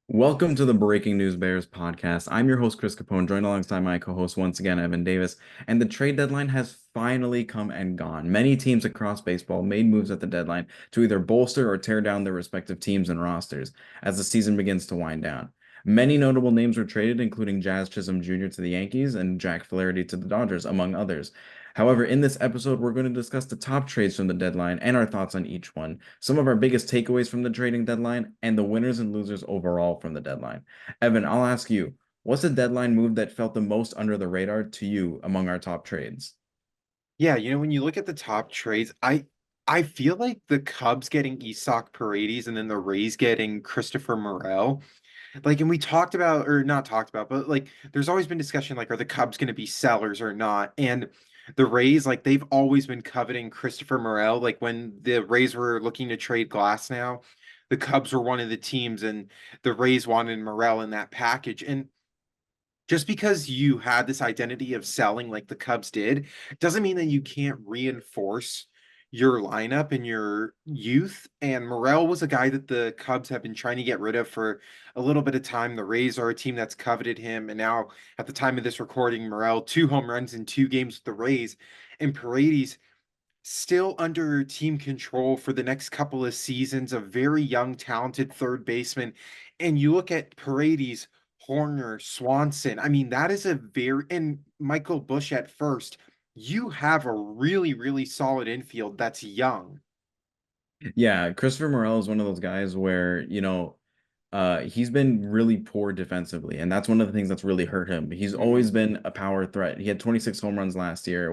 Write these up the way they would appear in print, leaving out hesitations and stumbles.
Welcome to the Breaking News Bears podcast. I'm your host, Chris Capone, joined alongside my co-host once again, Evan Davis. And the trade deadline has finally come and gone. Many teams across baseball made moves at the deadline to either bolster or tear down their respective teams and rosters as the season begins to wind down. Many notable names were traded, including Jazz Chisholm Jr. to the Yankees and Jack Flaherty to the Dodgers, among others. However, in this episode, we're going to discuss the top trades from the deadline and our thoughts on each one, some of our biggest takeaways from the trading deadline, and the winners and losers overall from the deadline. Evan, I'll ask you, what's the deadline move that felt the most under the radar to you among our top trades? Yeah, when you look at the top trades, I feel like the Cubs getting Isak Paredes and then the Rays getting Christopher Morel. And we talked about, or not talked about, but there's always been discussion are the Cubs going to be sellers or not? And the Rays, they've always been coveting Christopher Morel. Like when the Rays were looking to trade Glass now, the Cubs were one of the teams and the Rays wanted Morel in that package. And just because you had this identity of selling like the Cubs did, doesn't mean that you can't reinforce your lineup and your youth. And Morel was a guy that the Cubs have been trying to get rid of for a little bit of time. The Rays are a team that's coveted him. And now, at the time of this recording, Morel, 2 home runs in 2 games with the Rays. And Paredes still under team control for the next couple of seasons, a very young, talented third baseman. And you look at Paredes, Horner, Swanson. I mean, that is a and Michael Bush at first. You have a really, really solid infield that's young. Yeah, Christopher Morel is one of those guys where, he's been really poor defensively, and that's one of the things that's really hurt him. He's always Mhm. been a power threat. He had 26 home runs last year,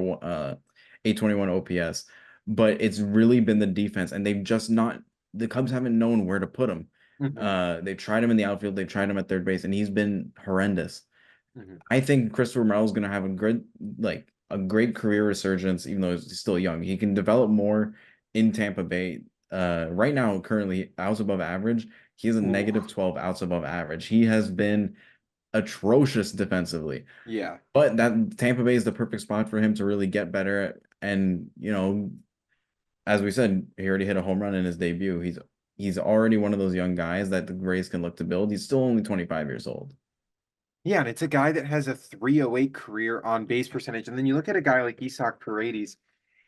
821 OPS, but it's really been the defense, and they've just not, the Cubs haven't known where to put him. Mhm. They've tried him in the outfield, they've tried him at third base, and he's been horrendous. Mhm. I think Christopher Morel is going to have a great career resurgence, even though he's still young. He can develop more in Tampa Bay. Right now, currently outs above average. He has a Ooh. negative 12 outs above average. He has been atrocious defensively, Yeah. but that Tampa Bay is the perfect spot for him to really get better. And as we said, he already hit a home run in his debut. He's already one of those young guys that the Rays can look to build. He's still only 25 years old. Yeah, and it's a guy that has a 308 career on base percentage. And then you look at a guy like Isak Paredes,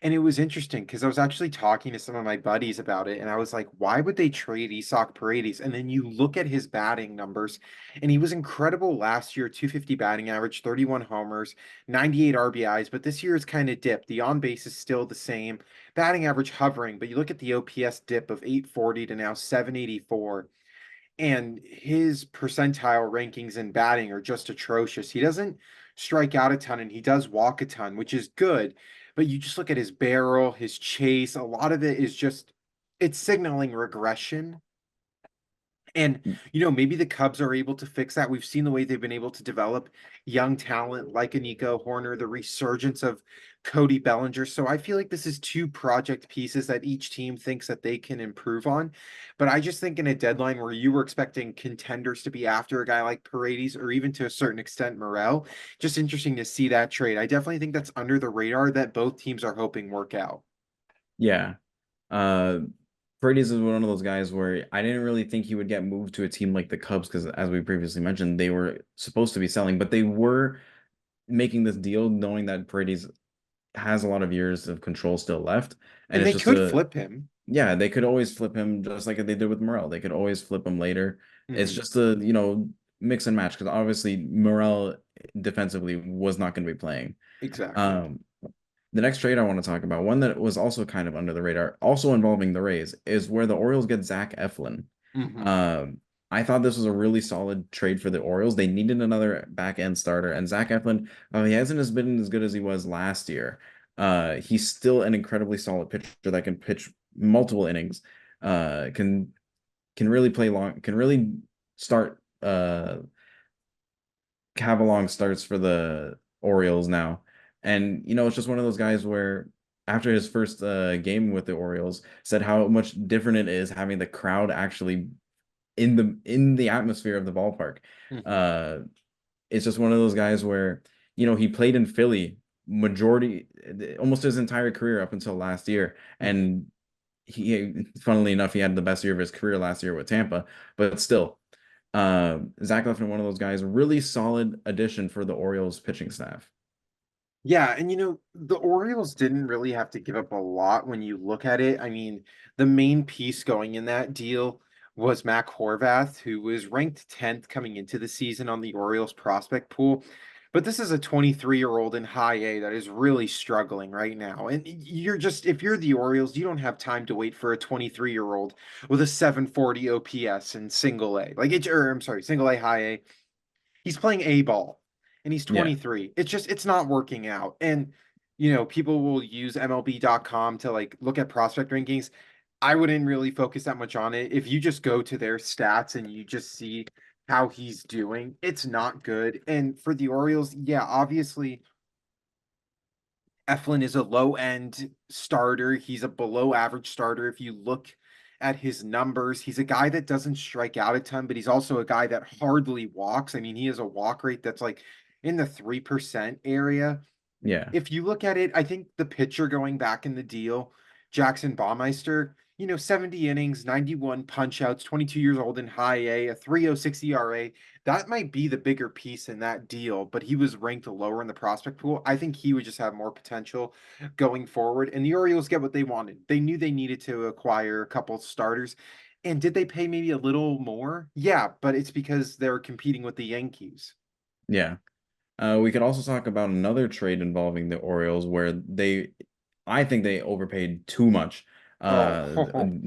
and it was interesting because I was actually talking to some of my buddies about it, and I was like, why would they trade Isak Paredes? And then you look at his batting numbers, and he was incredible last year, 250 batting average, 31 homers, 98 RBIs, but this year it's kind of dipped. The on base is still the same, batting average hovering, but you look at the OPS dip of 840 to now 784, and his percentile rankings in batting are just atrocious. He doesn't strike out a ton and he does walk a ton, which is good. But you just look at his barrel, his chase, a lot of it is just it's signaling regression. And maybe the Cubs are able to fix that. We've seen the way they've been able to develop young talent like a Nico Horner, the resurgence of Cody Bellinger. So I feel like this is two project pieces that each team thinks that they can improve on. But I just think in a deadline where you were expecting contenders to be after a guy like Paredes or even to a certain extent Morel, just interesting to see that trade. I definitely think that's under the radar that both teams are hoping work out. Yeah. Uh, Paredes is one of those guys where I didn't really think he would get moved to a team like the Cubs because, as we previously mentioned, they were supposed to be selling, but they were making this deal knowing that Paredes has a lot of years of control still left, and And it's they just could a flip him. yeah, they could always flip him just like they did with Morel. They could always flip him later. It's Mhm. just a mix and match because obviously Morel defensively was not going to be playing. Exactly. Um, the next trade I want to talk about, one that was also kind of under the radar, also involving the Rays, is where the Orioles get Zach Eflin. Mhm. Um, I thought this was a really solid trade for the Orioles. They needed another back end starter, and Zach Eflin, he hasn't as been as good as he was last year. He's still an incredibly solid pitcher that can pitch multiple innings, can really play long, can really start have a long starts for the Orioles now. And it's just one of those guys where after his first game with the Orioles, said how much different it is having the crowd actually in the atmosphere of the ballpark. Mhm. Uh, it's just one of those guys where he played in Philly majority almost his entire career up until last year, Mhm. and funnily enough, he had the best year of his career last year with Tampa, but still. Zach Eflin, one of those guys, really solid addition for the Orioles pitching staff. Yeah, and the Orioles didn't really have to give up a lot when you look at it. I mean, the main piece going in that deal was Mac Horvath, who was ranked 10th coming into the season on the Orioles prospect pool. But this is a 23-year-old in high A that is really struggling right now. And if you're the Orioles, you don't have time to wait for a 23-year-old with a 740 OPS in single A. I'm sorry, single A, high A. He's playing A ball and he's Yeah, 23. It's not working out. And people will use MLB.com to like look at prospect rankings. I wouldn't really focus that much on it. If you just go to their stats and you just see how he's doing, it's not good. And for the Orioles, yeah, obviously Eflin is a low end starter. He's a below average starter. If you look at his numbers, he's a guy that doesn't strike out a ton, but he's also a guy that hardly walks. I mean, he has a walk rate that's like in the 3% area. yeah, If you look at it, I think the pitcher going back in the deal, Jackson Baumeister, 70 innings, 91 punch outs, 22 years old in high a 3.06 ERA. That might be the bigger piece in that deal, but he was ranked lower in the prospect pool. I think he would just have more potential going forward. And the Orioles get what they wanted. They knew they needed to acquire a couple starters. And did they pay maybe a little more? Yeah, but it's because they're competing with the Yankees. yeah. We could also talk about another trade involving the Orioles where I think they overpaid too much. Uh, Oh,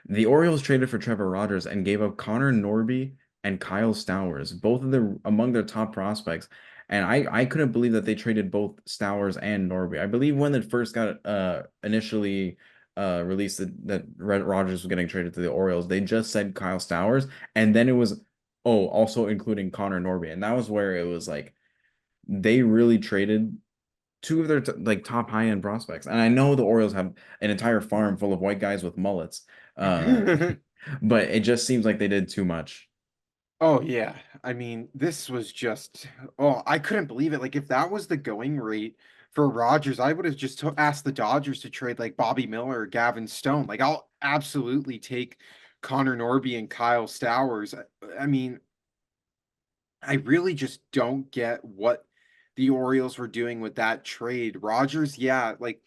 the Orioles traded for Trevor Rogers and gave up Connor Norby and Kyle Stowers, both of them among their top prospects. And I couldn't believe that they traded both Stowers and Norby. I believe when it first got initially released that Red Rogers was getting traded to the Orioles, they just said Kyle Stowers, and then it was also including Connor Norby, and that was where it was like they really traded two of their like top high end prospects. And I know the Orioles have an entire farm full of white guys with mullets, uh, but it just seems like they did too much. Oh yeah. I mean, this was just I couldn't believe it. Like if that was the going rate for Rodgers, I would have just asked the Dodgers to trade like Bobby Miller or Gavin Stone. Like I'll absolutely take Connor Norby and Kyle Stowers. I mean, I really just don't get what the Orioles were doing with that trade. Rodgers, yeah, like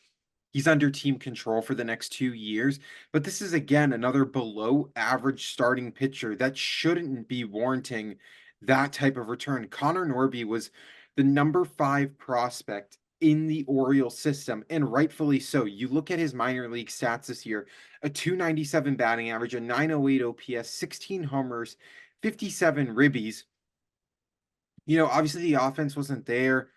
he's under team control for the next 2 years. But this is again another below average starting pitcher that shouldn't be warranting that type of return. Connor Norby was the number 5 prospect in the Orioles system, and rightfully so. You look at his minor league stats this year: a 297 batting average, a 908 OPS, 16 homers, 57 ribbies. Obviously the offense wasn't there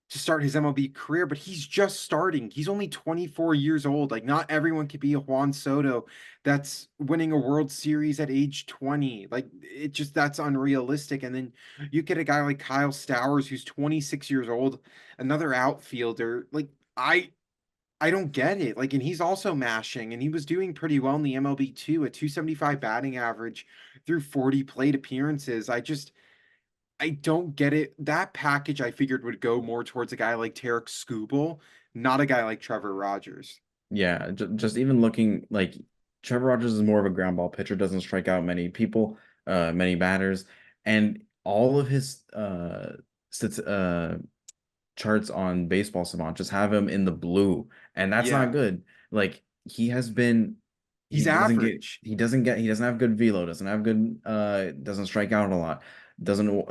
to start his MLB career, but he's just starting. He's only 24 years old. Like, not everyone could be a Juan Soto that's winning a World Series at age 20. Like, that's unrealistic. And then you get a guy like Kyle Stowers, who's 26 years old, another outfielder. Like, I don't get it. Like, and he's also mashing, and he was doing pretty well in the MLB too, a 275 batting average through 40 plate appearances. I don't get it. That package I figured would go more towards a guy like Tarek Skubal, not a guy like Trevor Rogers. Yeah, just even looking like Trevor Rogers is more of a ground ball pitcher, doesn't strike out many people, many batters, and all of his stats, charts on Baseball Savant just have him in the blue, and that's not Yeah, good. Like he has been, he's average. he doesn't have good velo, doesn't have good, doesn't strike out a lot, doesn't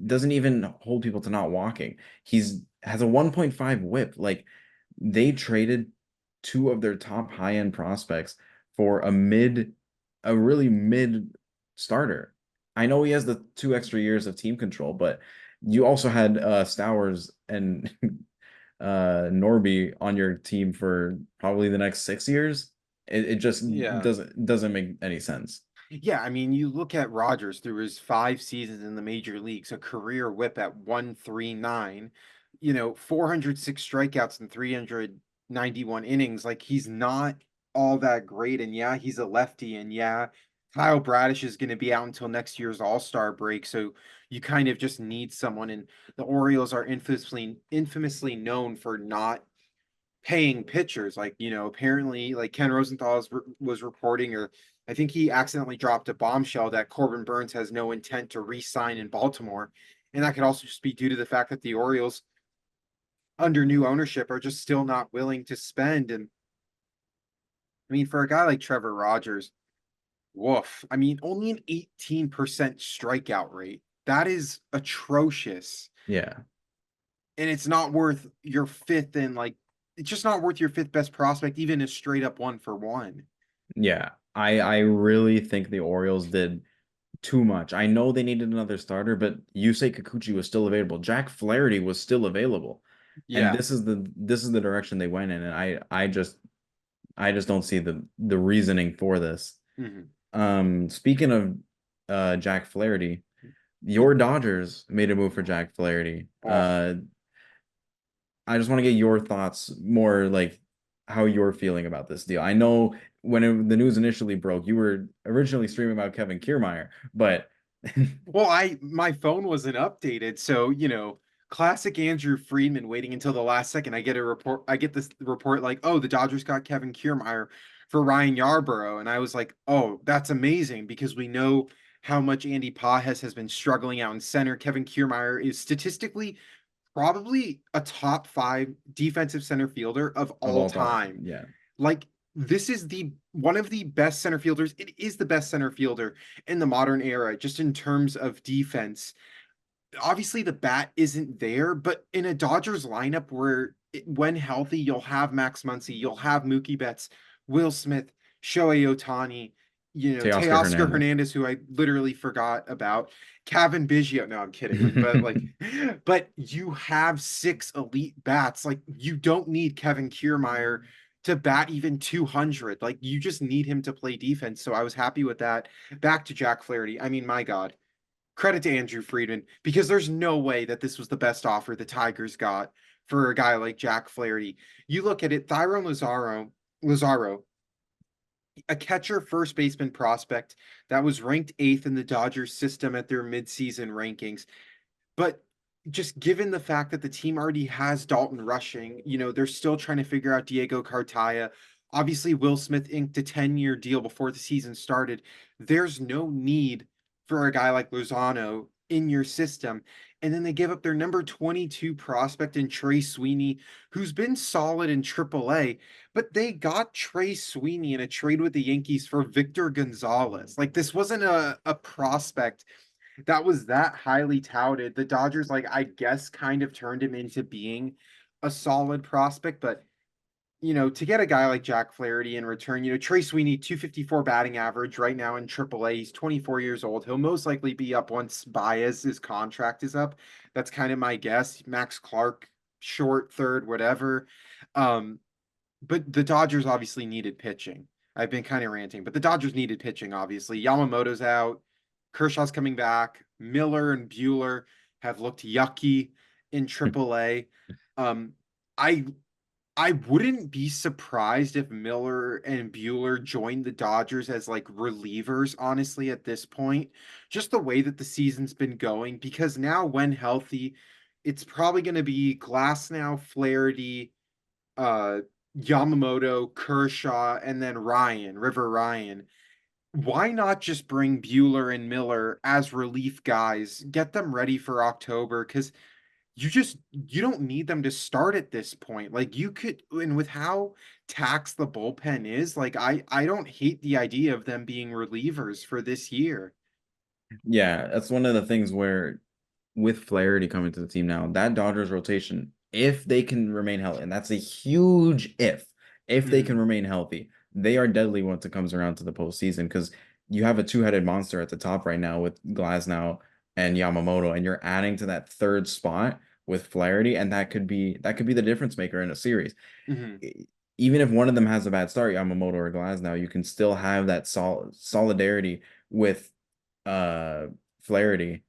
doesn't even hold people to not walking. He's has a 1.5 whip. Like they traded two of their top high-end prospects for a really mid starter. I know he has the 2 extra years of team control, but you also had Stowers and Norby on your team for probably the next 6 years. It just Yeah. doesn't make any sense. Yeah, I mean, you look at Rodgers through his 5 seasons in the major leagues, a career whip at 139, 406 strikeouts and 391 innings. Like, he's not all that great. And yeah, he's a lefty. And yeah, Kyle Bradish is going to be out until next year's All-Star break. So you kind of just need someone. And the Orioles are infamously known for not paying pitchers. Like, apparently, like Ken Rosenthal was reporting, or I think he accidentally dropped a bombshell that Corbin Burns has no intent to re-sign in Baltimore. And that could also just be due to the fact that the Orioles, under new ownership, are just still not willing to spend. And I mean, for a guy like Trevor Rogers, woof. I mean, only an 18% strikeout rate. That is atrocious. Yeah. And it's not worth your fifth and like it's just not worth your fifth best prospect, even a straight up 1-for-1. Yeah. I really think the Orioles did too much. I know they needed another starter, but Yusei Kikuchi was still available. Jack Flaherty was still available. And Yeah. this is the direction they went in. And I just don't see the reasoning for this. Mhm. Speaking of Jack Flaherty, your Dodgers made a move for Jack Flaherty. Oh, I just want to get your thoughts more like how you're feeling about this deal. I know the news initially broke, you were originally streaming about Kevin Kiermaier, but well, my phone wasn't updated, so classic Andrew Friedman waiting until the last second. I get this report like, oh, the Dodgers got Kevin Kiermaier for Ryan Yarbrough, and I was like, oh, that's amazing because we know how much Andy Pajes has been struggling out in center. Kevin Kiermaier is statistically probably a top five defensive center fielder of of all all time, time. yeah, Like this is the one of the best center fielders. It is the best center fielder in the modern era, just in terms of defense. Obviously, the bat isn't there, but in a Dodgers lineup where, when healthy, you'll have Max Muncy, you'll have Mookie Betts, Will Smith, Shohei Ohtani, Teoscar Teoscar Hernandez. Hernandez, who I literally forgot about, Kevin Biggio. No, I'm kidding, but but you have six elite bats. Like you don't need Kevin Kiermaier to bat even 200. Like you just need him to play defense. So I was happy with that. Back to Jack Flaherty. I mean, my God, credit to Andrew Friedman because there's no way that this was the best offer the Tigers got for a guy like Jack Flaherty. You look at it, Lazaro, a catcher first baseman prospect that was ranked eighth in the Dodgers system at their midseason rankings. But just given the fact that the team already has Dalton rushing, they're still trying to figure out Diego Cartaya. Obviously, Will Smith inked a 10-year deal before the season started. There's no need for a guy like Lozano in your system. And then they give up their number 22 prospect in Trey Sweeney, who's been solid in AAA, but they got Trey Sweeney in a trade with the Yankees for Victor Gonzalez. Like, this wasn't a prospect that was that highly touted. The Dodgers, like, I guess, kind of turned him into being a solid prospect, but to get a guy like Jack Flaherty in return, Trey Sweeney, 254 batting average right now in AAA. He's 24 years old. He'll most likely be up once Baez's contract is up. That's kind of my guess. Max Clark, short third, whatever. Um, but the Dodgers obviously needed pitching. I've been kind of ranting, but the Dodgers needed pitching, obviously. Yamamoto's out. Kershaw's coming back. Miller and Bueller have looked yucky in AAA. Um, I I wouldn't be surprised if Miller and Bueller joined the Dodgers as like relievers, honestly, at this point. Just the way that the season's been going, because now when healthy, it's probably going to be Glasnow, Flaherty, uh, Yamamoto, Kershaw, and then River Ryan. Why not just bring Bueller and Miller as relief guys, get them ready for October? Because you don't need them to start at this point. Like you could, and with how taxed the bullpen is, like I don't hate the idea of them being relievers for this year. Yeah, that's one of the things where with Flaherty coming to the team now, that Dodgers rotation, if they can remain healthy, and that's a huge if they can Mhm. remain healthy, they are deadly once it comes around to the postseason because you have a two-headed monster at the top right now with Glasnow and Yamamoto, and you're adding to that third spot with Flaherty, and that could be the difference maker in a series. Mhm. Even if one of them has a bad start, Yamamoto or Glasnow, you can still have that solidarity with uh Flaherty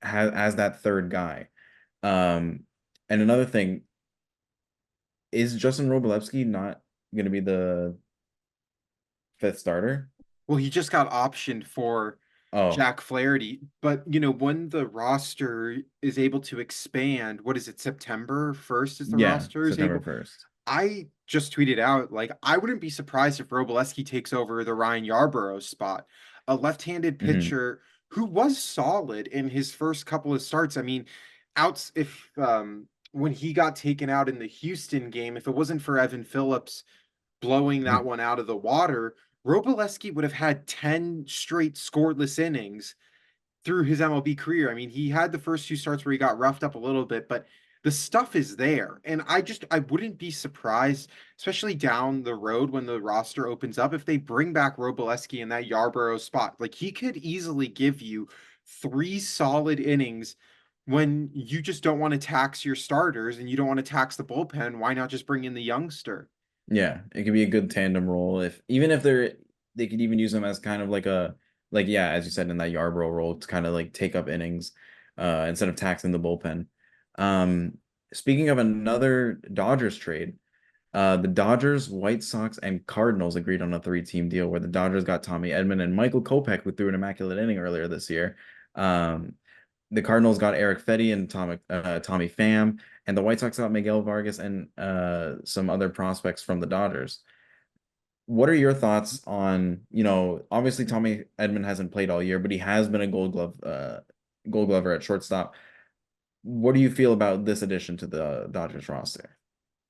as that third guy. Um, and another thing is Justin Robolewski not going to be the fifth starter? Well, he just got optioned for Oh, Jack Flaherty, but when the roster is able to expand, what is it, September 1st is the yeah, roster is September able. 1st. I just tweeted out like I wouldn't be surprised if Robleski takes over the Ryan Yarbrough spot, a left-handed Hmm. pitcher who was solid in his first couple of starts. I mean, outs if when he got taken out in the Houston game, if it wasn't for Evan Phillips blowing that one out of the water, Robleski would have had 10 straight scoreless innings through his MLB career. I mean, he had the first two starts where he got roughed up a little bit, but the stuff is there. And I wouldn't be surprised, especially down the road when the roster opens up, if they bring back Robleski in that Yarborough spot. Like he could easily give you three solid innings when you just don't want to tax your starters and you don't want to tax the bullpen. Why not just bring in the youngster? Yeah, it could be a good tandem role if even if they could even use them as kind of like a like yeah, as you said in that Yarbrough role to kind of like take up innings instead of taxing the bullpen. Um Speaking of another Dodgers trade, the Dodgers, White Sox, and Cardinals agreed on a three-team deal where the Dodgers got Tommy Edman and Michael Kopech, who threw an immaculate inning earlier this year. Um, the Cardinals got Eric Fetty and Tommy Pham, and the White Sox got Miguel Vargas and some other prospects from the Dodgers. What are your thoughts on, obviously Tommy Edman hasn't played all year, but he has been a Gold Glover at shortstop. What do you feel about this addition to the Dodgers roster?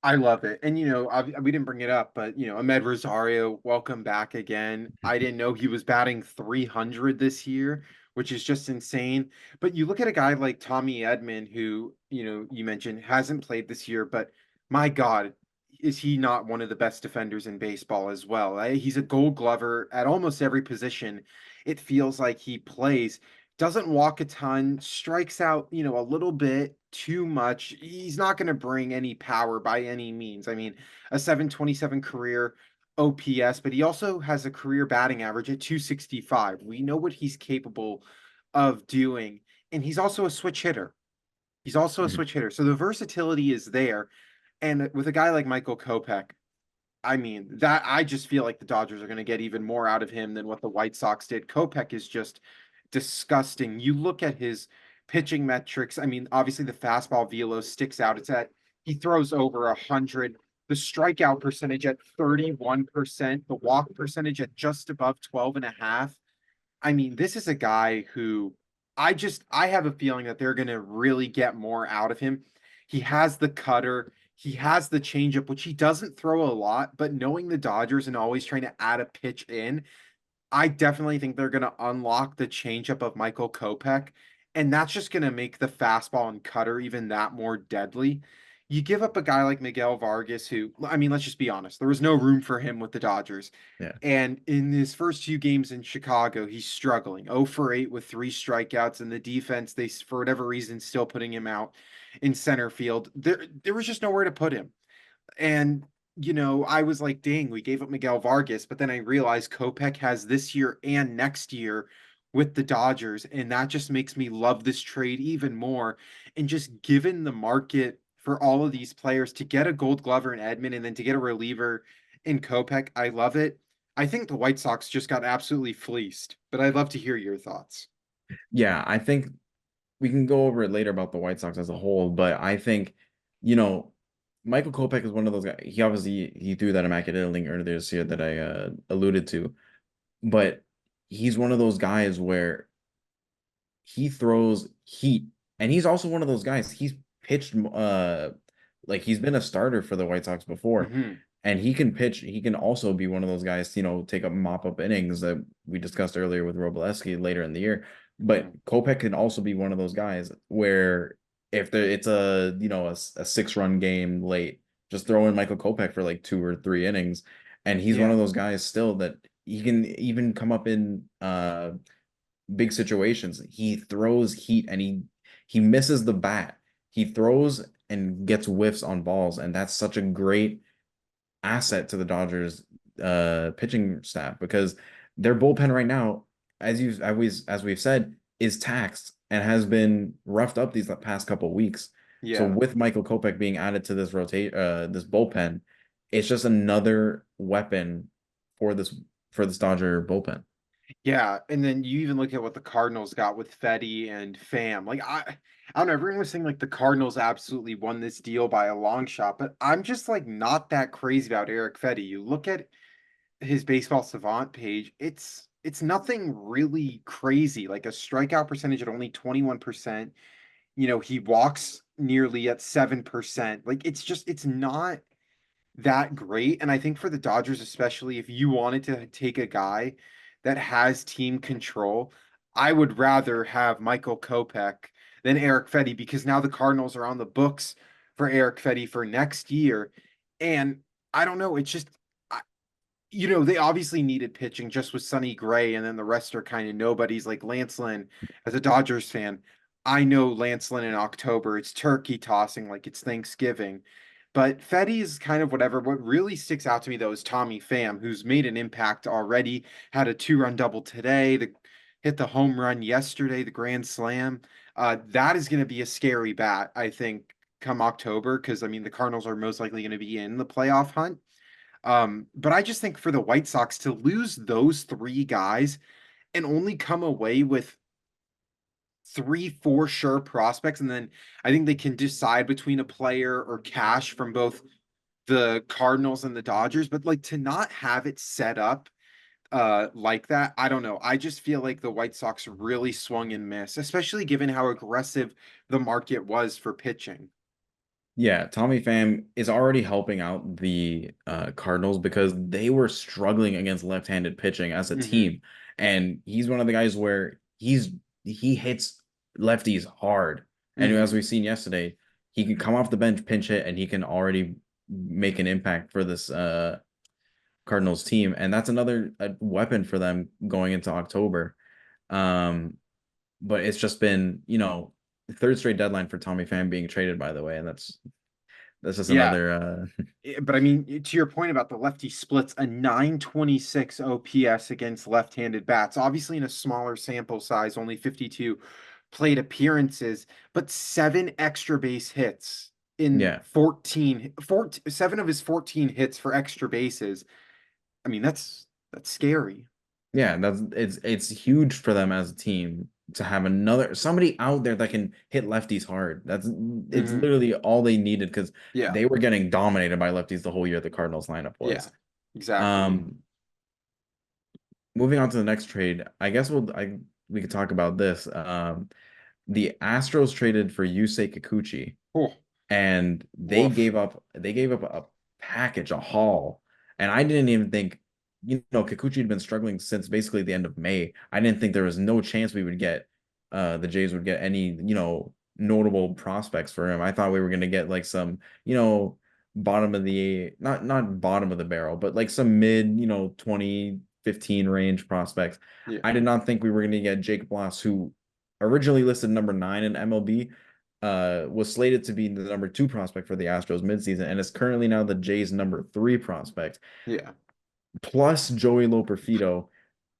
I love it. And, we didn't bring it up, but, Ahmed Rosario, welcome back again. I didn't know he was batting 300 this year, which is just insane. But you look at a guy like Tommy Edman, who, you mentioned hasn't played this year, but my God, is he not one of the best defenders in baseball as well? He's a gold glover at almost every position. It feels like he plays, doesn't walk a ton, strikes out, a little bit too much. He's not going to bring any power by any means. I mean, a 727 career OPS, but he also has a career batting average at 265. We know what he's capable of doing. And he's also a switch hitter. He's also a Mhm. switch hitter. So the versatility is there. And with a guy like Michael Kopech, I mean, that I just feel like the Dodgers are going to get even more out of him than what the White Sox did. Kopech is just disgusting. You look at his pitching metrics. I mean, obviously the fastball velo sticks out. It's at he throws over 100. The strikeout percentage at 31%, the walk percentage at just above 12 and a half. I mean, this is a guy who I have a feeling that they're going to really get more out of him. He has the cutter, he has the changeup, which he doesn't throw a lot, but knowing the Dodgers and always trying to add a pitch in, I definitely think they're going to unlock the changeup of Michael Kopech, and that's just going to make the fastball and cutter even that more deadly. You give up a guy like Miguel Vargas, who, I mean, let's just be honest, there was no room for him with the Dodgers. Yeah. And in his first few games in Chicago, he's struggling. 0 for 8 with three strikeouts, and the defense, they, for whatever reason, still putting him out in center field. There was just nowhere to put him. And, I was like, dang, we gave up Miguel Vargas, but then I realized Kopech has this year and next year with the Dodgers. And that just makes me love this trade even more. And just given the market for all of these players to get a gold glover in Edmund and then to get a reliever in Kopech, I love it. I think the White Sox just got absolutely fleeced, but I'd love to hear your thoughts. Yeah, I think we can go over it later about the White Sox as a whole, but I think, you know, Michael Kopech is one of those guys. He obviously he threw that immaculate inning earlier this year that I alluded to, but he's one of those guys where he throws heat, and he's also one of those guys. He's pitched like he's been a starter for the White Sox before, Hmm. and he can pitch. He can also be one of those guys, take up mop up innings that we discussed earlier with Robleski later in the year. But Hmm. Kopech can also be one of those guys where if it's a 6 run game late, just throw in Michael Kopech for like 2 or 3 innings, and he's one Yeah. of those guys still that he can even come up in big situations. He throws heat and he misses the bat. He throws and gets whiffs on balls, and that's such a great asset to the Dodgers pitching staff because their bullpen right now, as we've said, is taxed and has been roughed up these past couple weeks. So Yeah. with Michael Kopech being added to this bullpen, it's just another weapon for this Dodger bullpen. Yeah, and then you even look at what the Cardinals got with Fetty and Pham. Like I don't know, everyone was saying like the Cardinals absolutely won this deal by a long shot, but I'm just like not that crazy about Eric Fetty. You look at his baseball savant page, it's nothing really crazy. Like a strikeout percentage at only 21%. He walks nearly at 7%. Like it's not that great. And I think for the Dodgers, especially if you wanted to take a guy that has team control, I would rather have Michael Kopech than Eric Fetty because now the Cardinals are on the books for Eric Fetty for next year. And I don't know, it's just they obviously needed pitching just with Sonny Gray, and then the rest are kind of nobodies like Lance Lynn. As a Dodgers fan, I know Lance Lynn in October. It's turkey tossing like it's Thanksgiving. But Fetty is kind of whatever. What really sticks out to me though is Tommy Pham, who's made an impact already. Had a two-run double today. Hit the home run yesterday, the grand slam. That is going to be a scary bat, I think, come October, because I mean the Cardinals are most likely going to be in the playoff hunt. But I just think for the White Sox to lose those three guys and only come away with three, four sure prospects, and then I think they can decide between a player or cash from both the Cardinals and the Dodgers, but like to not have it set up like that, I don't know. I just feel like the White Sox really swung and missed, especially given how aggressive the market was for pitching. Yeah, Tommy Pham is already helping out the Cardinals because they were struggling against left-handed pitching as a Hmm. team, and he's one of the guys where he hits lefties hard, and as Hmm. we've seen yesterday, he can come off the bench, pinch hit, and he can already make an impact for this Cardinals team, and that's another weapon for them going into October. Um, but it's just been, third straight deadline for Tommy Pham being traded, by the way, and that's just Yeah. another But I mean, to your point about the lefty splits, a 926 OPS against left-handed bats, obviously in a smaller sample size, only 52 plate appearances, but seven extra base hits in yeah. 7 of his 14 hits for extra bases. I mean, that's scary. Yeah, it's huge for them as a team to have another somebody out there that can hit lefties hard. It's Hmm. literally all they needed because Yeah, they were getting dominated by lefties the whole year the Cardinals lineup yeah, was. exactly. Um, moving on to the next trade, I guess we could talk about this. The Astros traded for Yusei Kikuchi, Oh, and woof. they gave up a package, a haul. And I didn't even think, Kikuchi had been struggling since basically the end of May. I didn't think there was no chance we would get the Jays would get any, notable prospects for him. I thought we were gonna get like some, bottom of the not bottom of the barrel, but like some mid, 2015 range prospects. Yeah, I did not think we were gonna get Jake Bloss, who originally listed number 9 in MLB, was slated to be the number 2 prospect for the Astros midseason, and is currently now the Jays' number 3 prospect, yeah. plus Joey Loperfido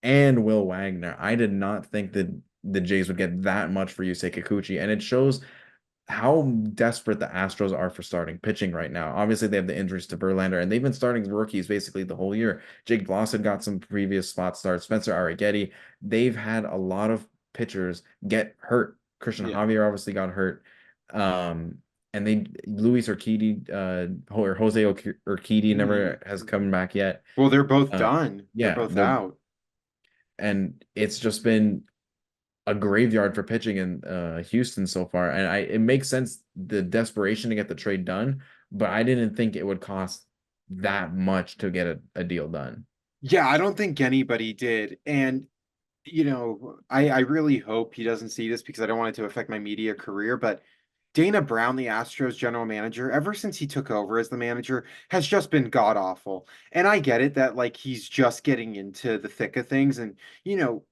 and Will Wagner. I did not think that the Jays would get that much for Yusei Kikuchi, and it shows how desperate the Astros are for starting pitching right now. Obviously, they have the injuries to Verlander, and they've been starting rookies basically the whole year. Jake Bloss had got some previous spot starts. Spencer Arrighetti. They've had a lot of pitchers get hurt. Christian Yeah. Javier obviously got hurt. Um, and Luis Urquidy, or Jose Urquidy Hmm. never has come back yet. Well, they're both Uh, done. They're yeah, both out. and it's just been a graveyard for pitching in Houston so far. And it makes sense the desperation to get the trade done, but I didn't think it would cost that much to get a deal done. Yeah, I don't think anybody did. And I really hope he doesn't see this because I don't want it to affect my media career. But Dana Brown, the Astros general manager, ever since he took over as the manager, has just been god awful. And I get it that like he's just getting into the thick of things, and you know,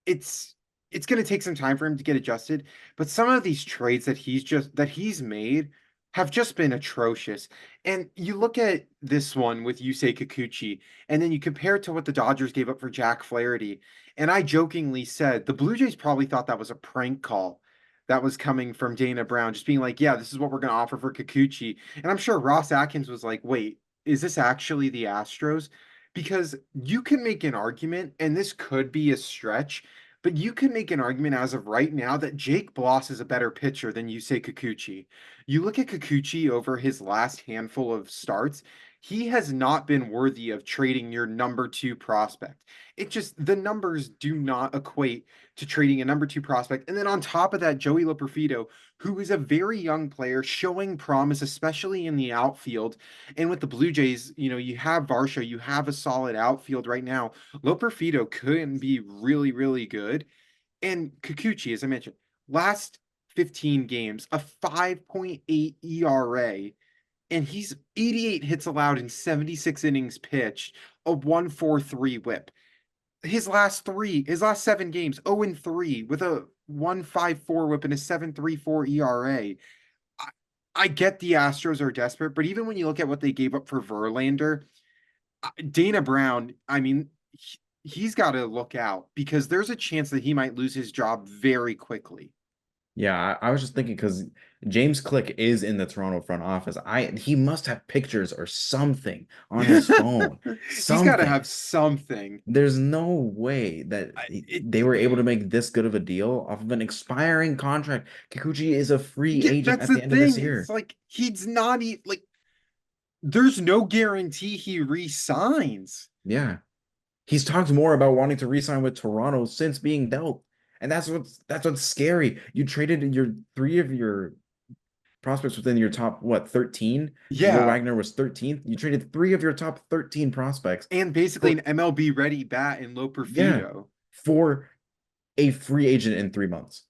it's it's going to take some time for him to get adjusted, but some of these trades that he's made have just been atrocious. And you look at this one with Yusei Kikuchi, and then you compare it to what the Dodgers gave up for Jack Flaherty. And I jokingly said the Blue Jays probably thought that was a prank call that was coming from Dana Brown, just being like, yeah, this is what we're going to offer for Kikuchi. And I'm sure Ross Atkins was like, wait, is this actually the Astros? because you can make an argument, and this could be a stretch, but you can make an argument as of right now that Jake Bloss is a better pitcher than Yusei Kikuchi. You look at Kikuchi over his last handful of starts, he has not been worthy of trading your number two prospect. It just, the numbers do not equate to trading a number two prospect. And then on top of that, Joey Loperfido, who is a very young player showing promise, especially in the outfield. And with the Blue Jays, you have Varsho, you have a solid outfield right now. Loperfido could be really, really good. And Kikuchi, as I mentioned, last 15 games, a 5.8 ERA, and he's 88 hits allowed in 76 innings pitched, a 1.43 whip. His last 7 games, 0-3 with a 1.54 whip and a 7.34 ERA. I, I get the Astros are desperate, but even when you look at what they gave up for Verlander, Dana Brown, I mean, he's got to look out because there's a chance that he might lose his job very quickly. Yeah, I was just thinking because James Click is in the Toronto front office. He must have pictures or something on his phone. He's got to Something. have something. There's no way that It, they were able to make this good of a deal off of an expiring contract. Kikuchi is a free yeah, agent that's at the the end of this thing. It's year. like he's not like there's no guarantee he resigns. Yeah. He's talked more about wanting to re-sign with Toronto since being dealt. And that's what's scary. You traded your three of your prospects within your top, what, 13? Will Yeah, Wagner was 13th. You traded three of your top 13 prospects and basically for, an MLB ready bat in yeah, Loperfido. for a free agent in 3 months.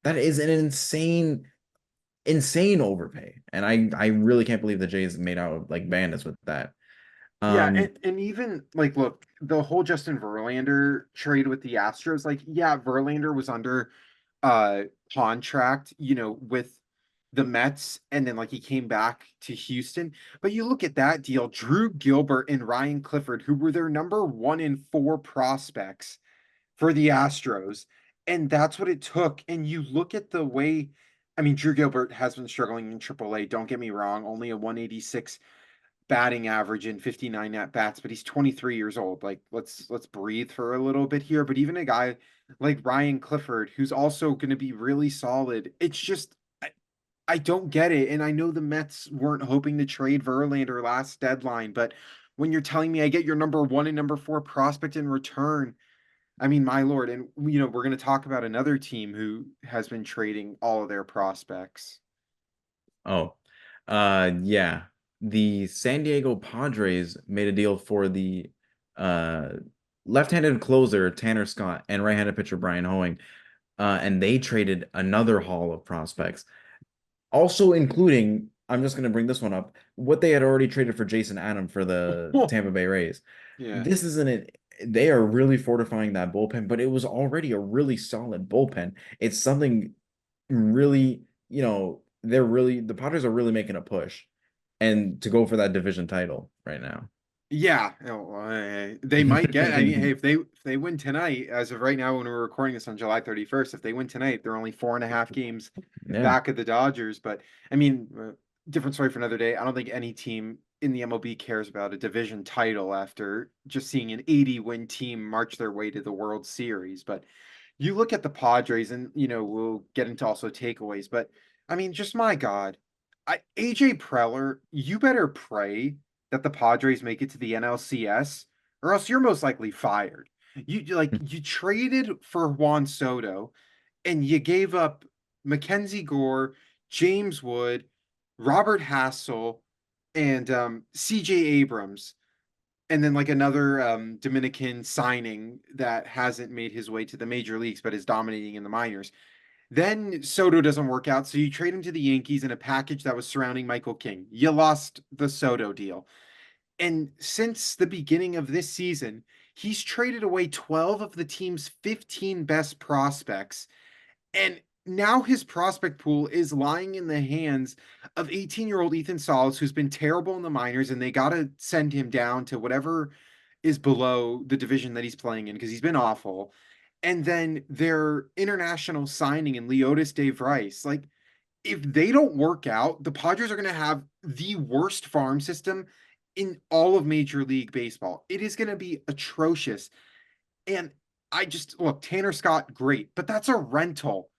That is an insane overpay. And I really can't believe the Jays made out like bandits with that. Yeah, Um, and even like look, the whole Justin Verlander trade with the Astros, like yeah, Verlander was under uh contract, with the Mets, and then like he came back to Houston. But you look at that deal, Drew Gilbert and Ryan Clifford, who were their number 1 and 4 prospects for the Astros, and that's what it took. And you look at the way, I mean, Drew Gilbert has been struggling in AAA, don't get me wrong, only a 186 batting average in 59 at bats, but he's 23 years old. Like let's breathe for a little bit here. But even a guy like Ryan Clifford, who's also going to be really solid, it's just I don't get it. And I know the Mets weren't hoping to trade Verlander last deadline, but when you're telling me I get your number 1 and number 4 prospect in return, I mean, my lord. And we're going to talk about another team who has been trading all of their prospects. oh, yeah. The San Diego Padres made a deal for the uh left-handed closer Tanner Scott and right-handed pitcher Brian Hoeing. And they traded another haul of prospects. Also including, I'm just going to bring this one up, what they had already traded for Jason Adam for the Tampa Bay Rays. Yeah. This isn't it. They are really fortifying that bullpen, but it was already a really solid bullpen. It's something really, the Padres are really making a push and to go for that division title right now. Yeah, they might get. I mean, hey, if they win tonight, as of right now, when we're recording this on July 31st, if they win tonight, they're only 4.5 games Yeah. back of the Dodgers. But I mean, different story for another day. I don't think any team in the MLB cares about a division title after just seeing an 80-win team march their way to the World Series. But you look at the Padres, and we'll get into also takeaways. But I mean, just my God, AJ Preller, you better pray that the Padres make it to the NLCS, or else you're most likely fired. You traded for Juan Soto, and you gave up Mackenzie Gore, James Wood, Robert Hassel, and CJ Abrams, and then like another Dominican signing that hasn't made his way to the major leagues but is dominating in the minors. Then Soto doesn't work out, so you trade him to the Yankees in a package that was surrounding Michael King. You lost the Soto deal. And since the beginning of this season, he's traded away 12 of the team's 15 best prospects. And now his prospect pool is lying in the hands of 18-year-old Ethan Salas, who's been terrible in the minors, and they got to send him down to whatever is below the division that he's playing in because he's been awful. And then their international signing in Leotis Dave Rice. Like, if they don't work out, the Padres are going to have the worst farm system in all of Major League Baseball. It is going to be atrocious. And I just look, Tanner Scott, great, but that's a rental.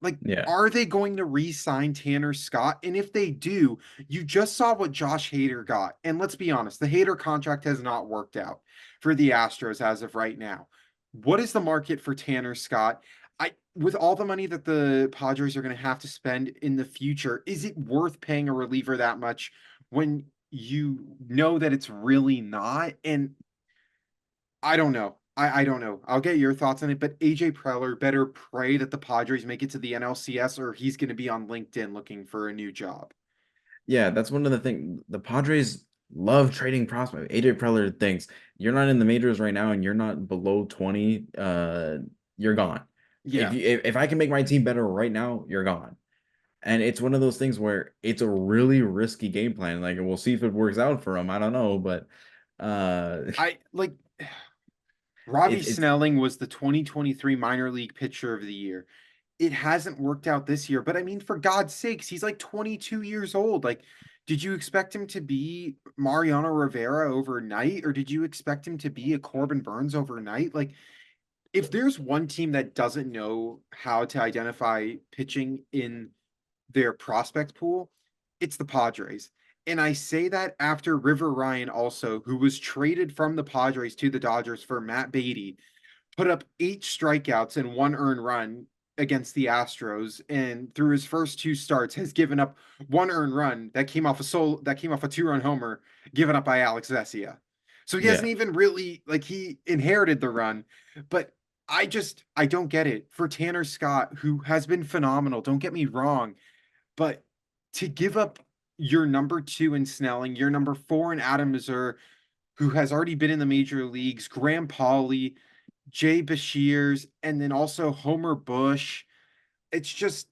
Like, Yeah. are they going to re-sign Tanner Scott? And if they do, you just saw what Josh Hader got. And let's be honest, the Hader contract has not worked out for the Astros as of right now. What is the market for Tanner Scott? With all the money that the Padres are going to have to spend in the future, is it worth paying a reliever that much when you know that it's really not? And I don't know. I don't know. I'll get your thoughts on it, but AJ Preller better pray that the Padres make it to the NLCS or he's going to be on LinkedIn looking for a new job. Yeah, that's one of the things. The Padres love trading prospects. AJ Preller thinks you're not in the majors right now and you're not below 20, you're gone. Yeah. If I can make my team better right now, you're gone. And it's one of those things where it's a really risky game plan. Like we'll see if it works out for him. I don't know, but uh I like Robbie it's Snelling was the 2023 minor league pitcher of the year. It hasn't worked out this year, but I mean, for God's sakes, he's like 22 years old. Like, did you expect him to be Mariano Rivera overnight, or did you expect him to be a Corbin Burns overnight? Like, if there's one team that doesn't know how to identify pitching in their prospect pool, it's the Padres. And I say that after River Ryan, also, who was traded from the Padres to the Dodgers for Matt Beatty, put up 8 strikeouts and 1 earned run against the Astros, and through his first 2 starts has given up 1 earned run that came off a 2-run homer given up by Alex Vesia. So he hasn't yeah. even really like he inherited the run, but I don't get it for Tanner Scott, who has been phenomenal. Don't get me wrong, but to give up your number 2 in Snelling, your number 4 in Adam Mazur, who has already been in the major leagues, Graham Pauley, Jay Bashirs, and then also Homer Bush. It's just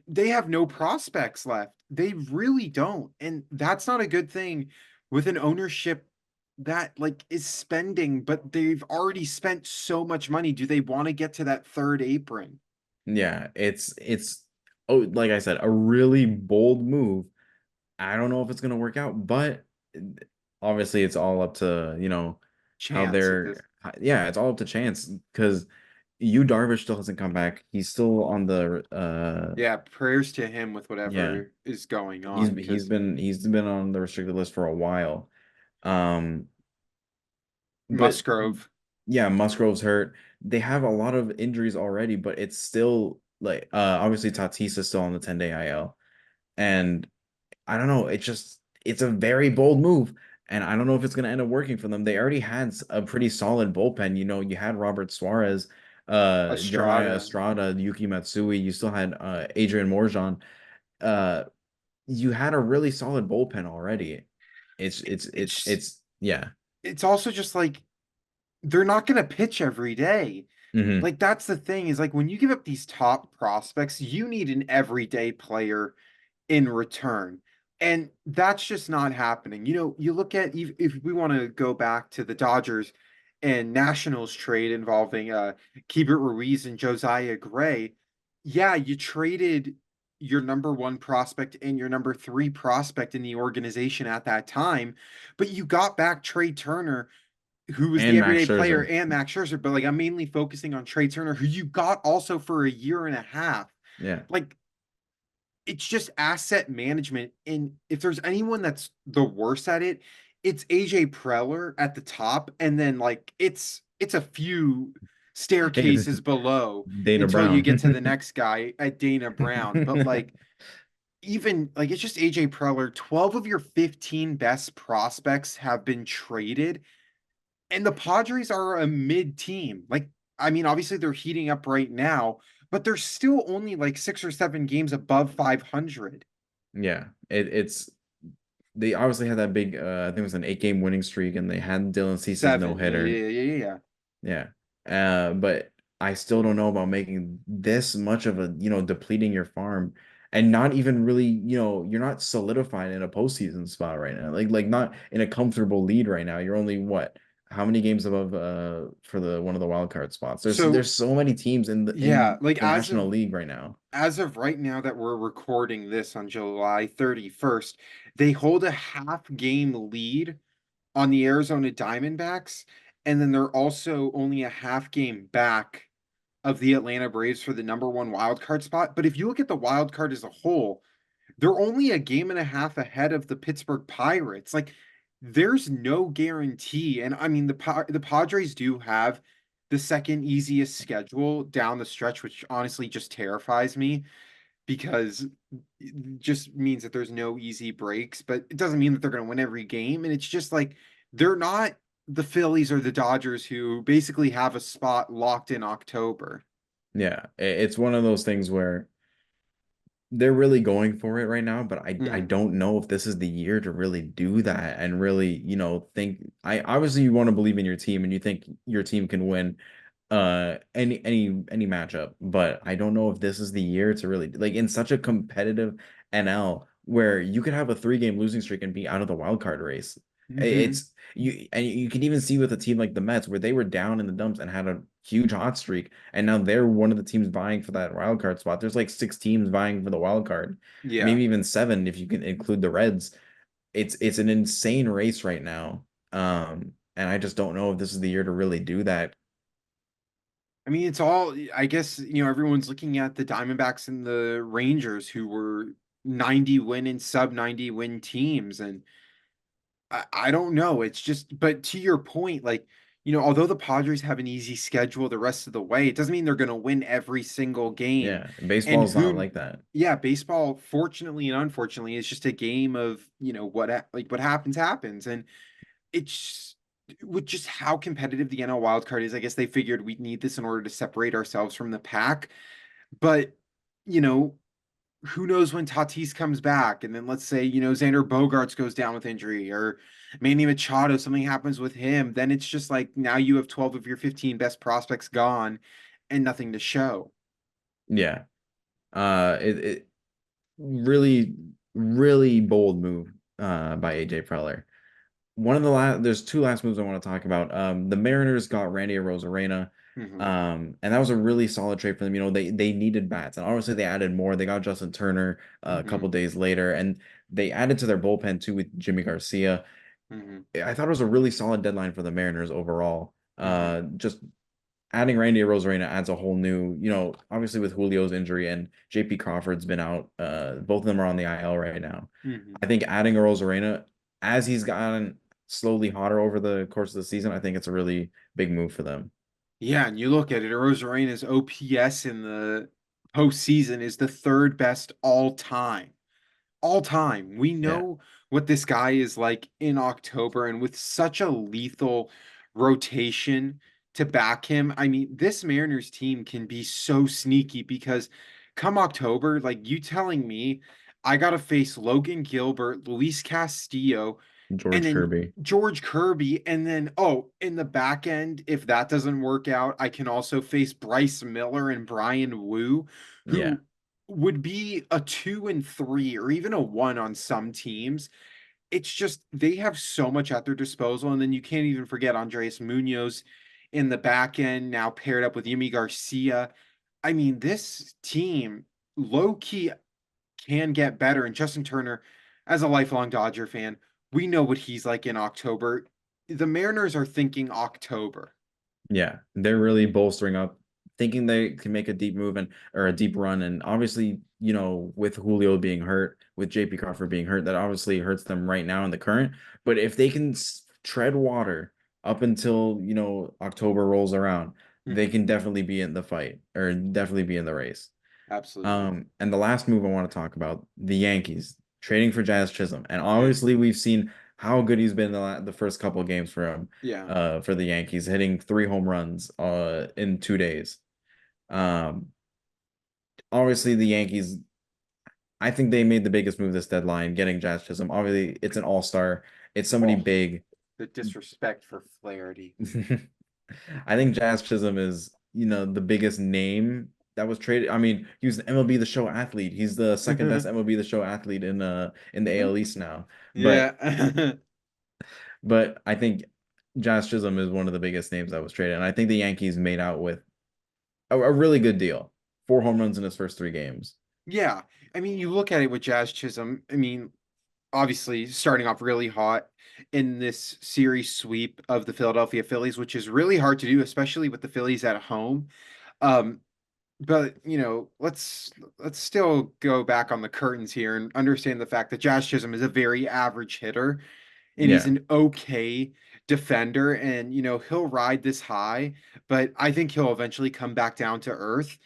they have no prospects left. They really don't. And that's not a good thing with an ownership that like is spending, but they've already spent so much money. Do they want to get to that third apron? Yeah, it's oh, like I said, a really bold move. I don't know if it's gonna work out, but obviously it's all up to, how Chance at this. they're yeah, it's all up to chance because you Darvish still hasn't come back. He's still on the Yeah, prayers to him with yeah, whatever is going he's on he's because been he's been on the restricted list for a while. Um, but Musgrove. yeah, Musgrove's hurt. They have a lot of injuries already, but it's still like obviously Tatis is still on the 10-day IL. And I don't know, it's a very bold move. And I don't know if it's gonna end up working for them. They already had a pretty solid bullpen. You had Robert Suarez, Jeremiah Estrada. Estrada, Yuki Matsui, you still had Adrian Morjan. Uh you had a really solid bullpen already. It's it's it, It's it's yeah. it's also just like they're not going to pitch every day. Hmm. Like that's the thing is like when you give up these top prospects, you need an everyday player in return. And that's just not happening. You look at if we want to go back to the Dodgers and Nationals trade involving Keibert Ruiz and Josiah Gray. Yeah, you traded your number 1 prospect and your number 3 prospect in the organization at that time, but you got back Trey Turner, who was the And Max everyday player, Scherzer. and Max Scherzer. But like I'm mainly focusing on Trey Turner, who you got also for a year and a half. Yeah. Like it's just asset management. And if there's anyone that's the worst at it, it's AJ Preller at the top, and then like it's a few staircases below Dana until you Brown. get to the next guy at Dana Brown. But like even like it's just AJ Preller. 12 of your 15 best prospects have been traded, and the Padres are a mid team. Like, I mean, obviously they're heating up right now, but they're still only like 6 or 7 games above 500. Yeah. It's they obviously had that big I think it was an 8-game winning streak and they had Dylan Cease's no 7. Yeah, hitter. yeah, yeah, yeah, yeah. Yeah. But I still don't know about making this much of a, depleting your farm and not even really, you're not solidified in a postseason spot right now. Like not in a comfortable lead right now. You're only what? how many games above for the one of the wild card spots? So There's so many teams in yeah, like the National League right now. as of right now that we're recording this on July 31st, they hold a half game lead on the Arizona Diamondbacks, and then they're also only a half game back of the Atlanta Braves for the number one wild card spot. But if you look at the wild card as a whole, they're only a game and a half ahead of the Pittsburgh Pirates. Like, there's no guarantee. And I mean, the Padres do have the second easiest schedule down the stretch, which honestly just terrifies me because it just means that there's no easy breaks, but it doesn't mean that they're going to win every game. And it's just like they're not the Phillies or the Dodgers who basically have a spot locked in October. Yeah, it's one of those things where they're really going for it right now, but I Mm, don't know if this is the year to really do that and really, think I obviously you want to believe in your team and you think your team can win any matchup, but I don't know if this is the year to really like in such a competitive NL where you could have a 3 game losing streak and be out of the wild card race. hmm. You can even see with a team like the Mets where they were down in the dumps and had a huge hot streak, and now they're one of the teams vying for that wild card spot. There's like 6 teams vying for the wild card, Yeah. maybe even 7 if you can include the Reds. It's an insane race right now. And I just don't know if this is the year to really do that. I mean, it's all, I guess, everyone's looking at the Diamondbacks and the Rangers who were 90 win and sub 90 win teams. And I don't know. It's just, but to your point, like, although the Padres have an easy schedule the rest of the way, it doesn't mean they're going to win every single game. Yeah, And baseball is not like that. yeah, baseball, fortunately and unfortunately, is just a game of, what happens, happens. And it's with just how competitive the NL wildcard is, I guess they figured we need this in order to separate ourselves from the pack. But, you know, who knows when Tatis comes back? And then let's say, Xander Bogaerts goes down with injury or Manny Machado, something happens with him. Then it's just like now you have 12 of your 15 best prospects gone and nothing to show. Yeah. It really, really bold move by AJ Preller. One of the last There's 2 last moves I want to talk about. The Mariners got Randy Arozarena, Hmm. and that was a really solid trade for them. They needed bats, and obviously they added more. They got Justin Turner a couple Hmm. days later, and they added to their bullpen too with Jimmy Garcia. Hmm. I thought it was a really solid deadline for the Mariners overall. Hmm. Just adding Randy Arozarena adds a whole new, obviously with Julio's injury and JP Crawford's been out. Both of them are on the IL right now. Hmm. I think adding Arozarena as he's gotten slowly hotter over the course of the season, I think it's a really big move for them. Yeah, and you look at it, Arozarena's OPS in the postseason is the third best all time. All time. We Yeah, know what this guy is like in October, and with such a lethal rotation to back him. I mean, this Mariners team can be so sneaky because come October, like you telling me, I got to face Logan Gilbert, Luis Castillo, and George then Kirby. George Kirby, and then in the back end, if that doesn't work out, I can also face Bryce Miller and Brian Wu, Yeah, who would be a 2 and 3 or even a 1 on some teams. It's just they have so much at their disposal, and then you can't even forget Andres Munoz in the back end now paired up with Yimi Garcia. I mean, this team low key can get better. And Justin Turner, as a lifelong Dodger fan, we know what he's like in October. The Mariners are thinking October. yeah. They're really bolstering up, thinking they can make a deep move and or a deep run. And obviously, with Julio being hurt, with JP Crawford being hurt, that obviously hurts them right now in the current. But if they can tread water up until, October rolls around, they Mhm. can definitely be in the fight or definitely be in the race. Absolutely. And the last move I want to talk about, the Yankees trading for Jazz Chisholm. And obviously Mhm. we've seen how good he's been the first couple of games for him, Yeah. for the Yankees, hitting 3 home runs in 2 days. Um, Obviously the Yankees, I think they made the biggest move this deadline, getting Jazz Chisholm. Obviously, it's an all-star. It's somebody Oh, big. the disrespect for Flaherty. I think Jazz Chisholm is, the biggest name that was traded. I mean, he was an MLB The Show athlete. He's the second best MLB The Show athlete in the AL East now. But Yeah. but I think Jazz Chisholm is one of the biggest names that was traded, and I think the Yankees made out with a really good deal. 4 home runs in his first 3 games. Yeah. I mean, you look at it with Jazz Chisholm. I mean, obviously starting off really hot in this series sweep of the Philadelphia Phillies, which is really hard to do, especially with the Phillies at home. Um, but let's still go back on the curtains here and understand the fact that Jazz Chisholm is a very average hitter and he's Yeah, an okay defender, and he'll ride this high, but I think he'll eventually come back down to earth.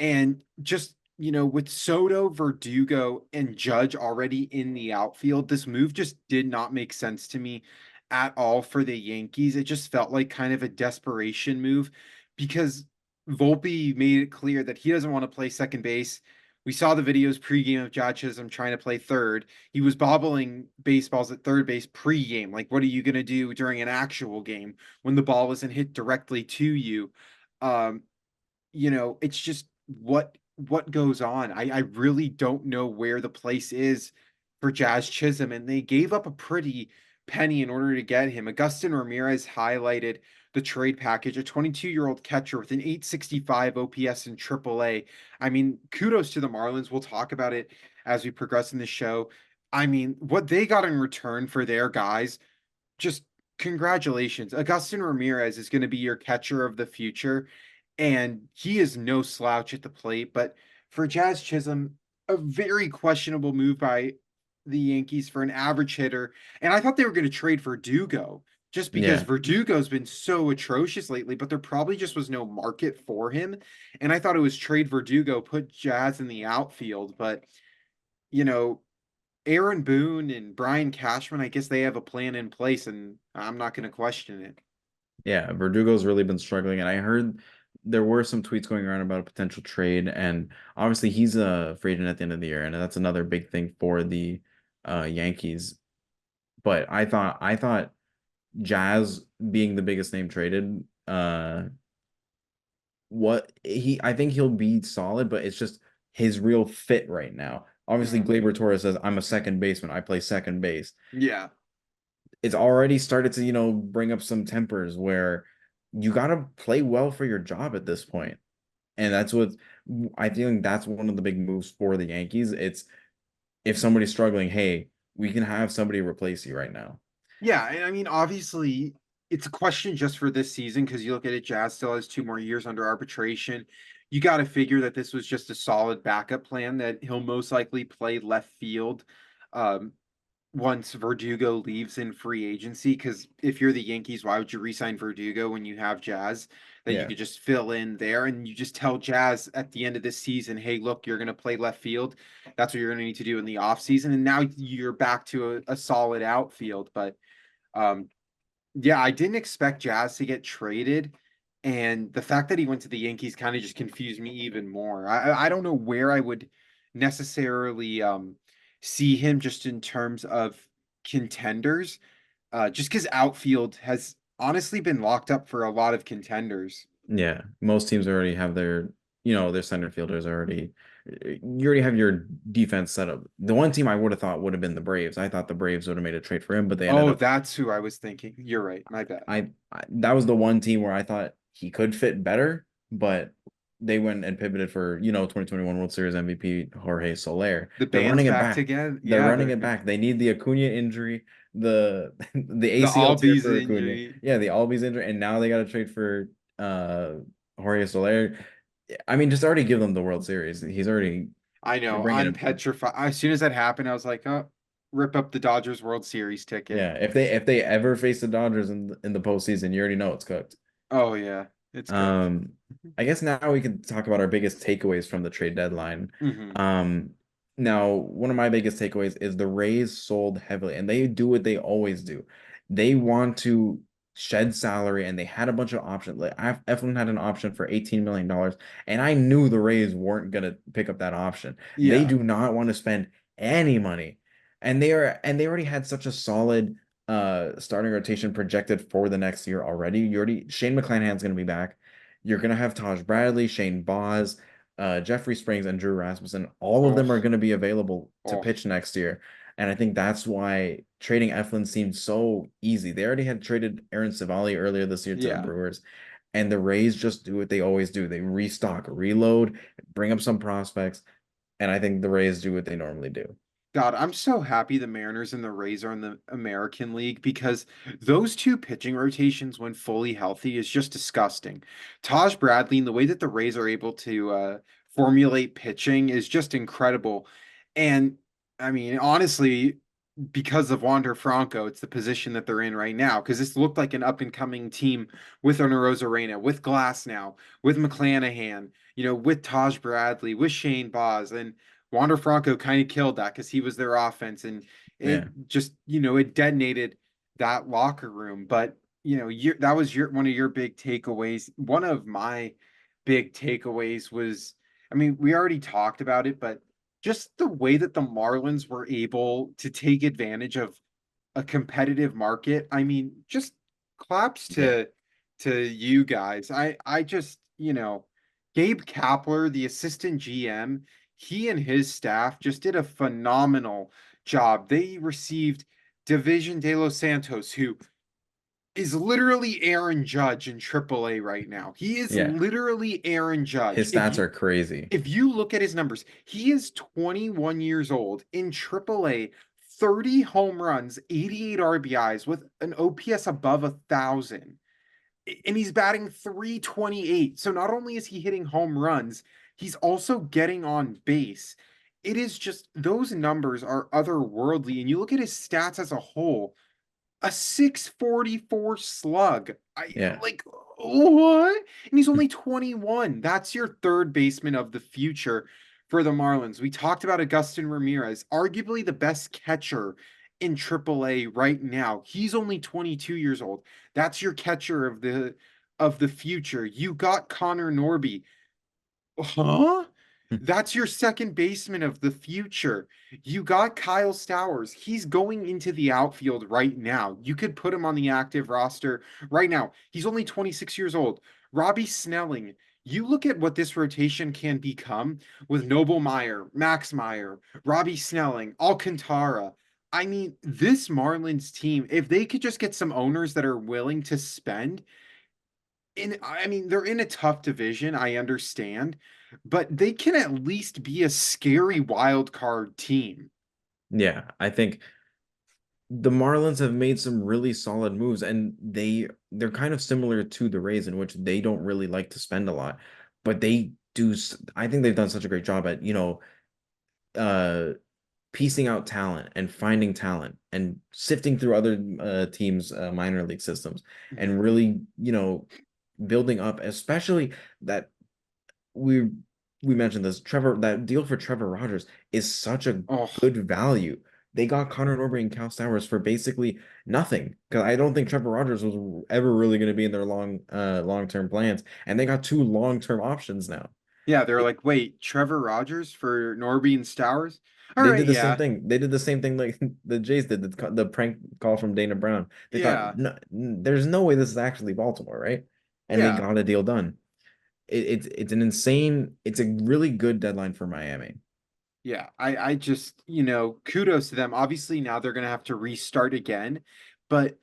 And just, with Soto, Verdugo, and Judge already in the outfield, this move just did not make sense to me at all for the Yankees. It just felt like kind of a desperation move because Volpe made it clear that he doesn't want to play second base. We saw the videos pregame of Josh Chisholm trying to play third. He was bobbling baseballs at third base pregame. Like, what are you going to do during an actual game when the ball wasn't hit directly to you? Um, it's just what goes on. I really don't know where the place is for Jazz Chisholm, and they gave up a pretty penny in order to get him. Augustin Ramirez highlighted the trade package, a 22-year-old catcher with an 865 OPS in AAA. I mean, kudos to the Marlins. We'll talk about it as we progress in the show. I mean, what they got in return for their guys, just congratulations. Augustin Ramirez is going to be your catcher of the future, and he is no slouch at the plate. But for Jazz Chisholm, a very questionable move by the Yankees for an average hitter. And I thought they were going to trade Verdugo just because yeah, Verdugo's been so atrocious lately, but there probably just was no market for him. And I thought it was trade Verdugo, put Jazz in the outfield. But, you know, Aaron Boone and Brian Cashman, I guess they have a plan in place, and I'm not going to question it. yeah. Verdugo's really been struggling, and I heard there were some tweets going around about a potential trade, and obviously he's a free agent at the end of the year, and that's another big thing for the Yankees. But I thought Jazz being the biggest name traded, what he I think he'll be solid, but it's just his real fit right now. Obviously, Mhm. Gleyber Torres says, I'm a second baseman. I play second base. Yeah. It's already started to, bring up some tempers where you got to play well for your job at this point. And that's what I think that's one of the big moves for the Yankees. It's if somebody's struggling, hey, we can have somebody replace you right now. Yeah, and I mean, obviously, it's a question just for this season because you look at it, Jazz still has 2 more years under arbitration. You got to figure that this was just a solid backup plan that he'll most likely play left field um, once Verdugo leaves in free agency. Because if you're the Yankees, why would you re-sign Verdugo when you have Jazz that you Yeah. could just fill in there and you just tell Jazz at the end of this season, hey, look, you're going to play left field. That's what you're going to need to do in the offseason. And now you're back to a solid outfield. But um, yeah, I didn't expect Jazz to get traded, and the fact that he went to the Yankees kind of just confused me even more. I don't know where I would necessarily see him just in terms of contenders, just because outfield has honestly been locked up for a lot of contenders. Yeah, most teams already have their center fielders already. You already have your defense set up. The one team I would have thought would have been the Braves. I thought the Braves would have made a trade for him, but they ended Oh, up. that's who I was thinking. You're right. My bad. I that was the one team where I thought he could fit better, but they went and pivoted for 2021 World Series MVP Jorge Soler. The They're band's running it back back. together. They're Yeah, running they're it back. They need the Acuna injury, the the ACL tear Albies for Acuna. injury. Yeah, the Albies injury, and now they got to trade for uh Jorge Soler. I mean, just already give them the World Series. He's already I You're know. bringing I'm him. petrified. As soon as that happened, I was like, oh, rip up the Dodgers World Series ticket. Yeah, if they ever face the Dodgers in the postseason, you already know it's cooked. Oh yeah, it's cooked. Um, I guess now we can talk about our biggest takeaways from the trade deadline. Hmm. Um, Now one of my biggest takeaways is the Rays sold heavily, and they do what they always do. They want to shed salary, and they had a bunch of options. Like Eflin had an option for $18 million, and I knew the Rays weren't gonna pick up that option. They Yeah. do not want to spend any money, and they already had such a solid starting rotation projected for the next year already. You already Shane McClanahan's going to be back. You're going to have Taj Bradley, Shane Baz, Jeffrey Springs, and Drew Rasmussen. All of them are Oh, going to be available to oh. pitch next year. And I think that's why trading Eflin seemed so easy. They already had traded Aaron Savali earlier this year to the Yeah. Brewers, and the Rays just do what they always do. They restock, reload, bring up some prospects, and I think the Rays do what they normally do. God, I'm so happy the Mariners and the Rays are in the American League because those two pitching rotations, when fully healthy, is just disgusting. Taj Bradley and the way that the Rays are able to formulate pitching is just incredible. And I mean, honestly, because of Wander Franco, it's the position that they're in right now. Because this looked like an up and coming team with Rosarena, with Glass now, with McClanahan, with Taj Bradley, with Shane Baz, and Wander Franco kind of killed that because he was their offense, and it Yeah, just it detonated that locker room. But that was your one of your big takeaways. One of my big takeaways was, I mean, we already talked about it, but just the way that the Marlins were able to take advantage of a competitive market. I mean, just claps yeah, to you guys. I just, Gabe Kapler, the assistant GM, he and his staff just did a phenomenal job. They received Division de los Santos, who is literally Aaron Judge in AAA right now. He is yeah. literally Aaron Judge. His stats are crazy. If you look at his numbers, he is 21 years old in AAA, 30 home runs, 88 RBIs with an OPS above 1,000. And he's batting 328. So not only is he hitting home runs, he's also getting on base. It is just those numbers are otherworldly. And you look at his stats as a whole, a 644 slug. I Yeah. like what? And he's only 21. That's your third baseman of the future for the Marlins. We talked about Agustin Ramirez, arguably the best catcher in AAA right now. He's only 22 years old. That's your catcher of the future. You got Connor Norby. Huh? That's your second baseman of the future. You got Kyle Stowers. He's going into the outfield right now. You could put him on the active roster right now. He's only 26 years old. Robbie Snelling. You look at what this rotation can become with Noble Meyer, Max Meyer, Robbie Snelling, Alcantara. I mean, this Marlins team, if they could just get some owners that are willing to spend, I mean, they're in a tough division, I understand, but they can at least be a scary wild card team. Yeah, I think the Marlins have made some really solid moves, and they're kind of similar to the Rays in which they don't really like to spend a lot, but they do. I think they've done such a great job at, uh, piecing out talent and finding talent and sifting through other teams' minor league systems Mhm. and really, building up, especially that we we mentioned this. That deal for Trevor Rogers is such a Oh, good value. They got Connor Norbury and Cal Stowers for basically nothing because I don't think Trevor Rogers was ever really going to be in their long-term plans, and they got two long-term options now. yeah, they're It, like, wait, Trevor Rogers for Norby and Stowers? All they right, did the same yeah, thing. They did the same thing like the Jays did, the prank call from Dana Brown. They thought, yeah, no, there's no way this is actually Baltimore, right? And they yeah, got a deal done. It's a really good deadline for Miami. yeah. I just, kudos to them. Obviously, now they're gonna have to restart again, but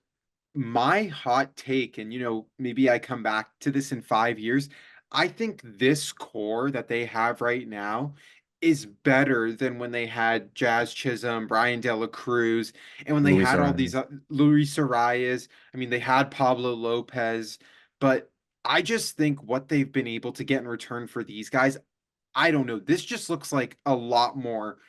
my hot take, and maybe I come back to this in 5 years. I think this core that they have right now is better than when they had Jazz Chisholm, Brian De La Cruz, and when they Luis had all these Arias. Luis Arias. I mean, they had Pablo Lopez, but I just think what they've been able to get in return for these guys, I don't know. This just looks like a lot more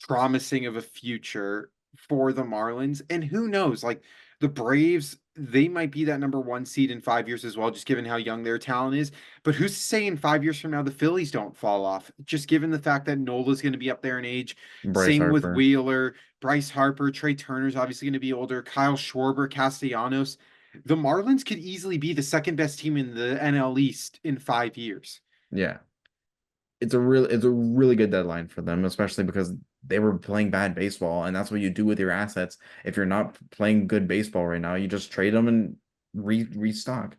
promising of a future for the Marlins. And who knows, like the Braves, they might be that number one seed in 5 years as well, just given how young their talent is. But who's to say in 5 years from now the Phillies don't fall off? Just given the fact that Nola's going to be up there in age. Bryce Same with Harper. Wheeler, Bryce Harper, Trey Turner's obviously going to be older, Kyle Schwarber, Castellanos. The Marlins could easily be the second best team in the NL East in 5 years. Yeah. It's a really good deadline for them, especially because they were playing bad baseball, and that's what you do with your assets. If you're not playing good baseball right now, you just trade them and restock.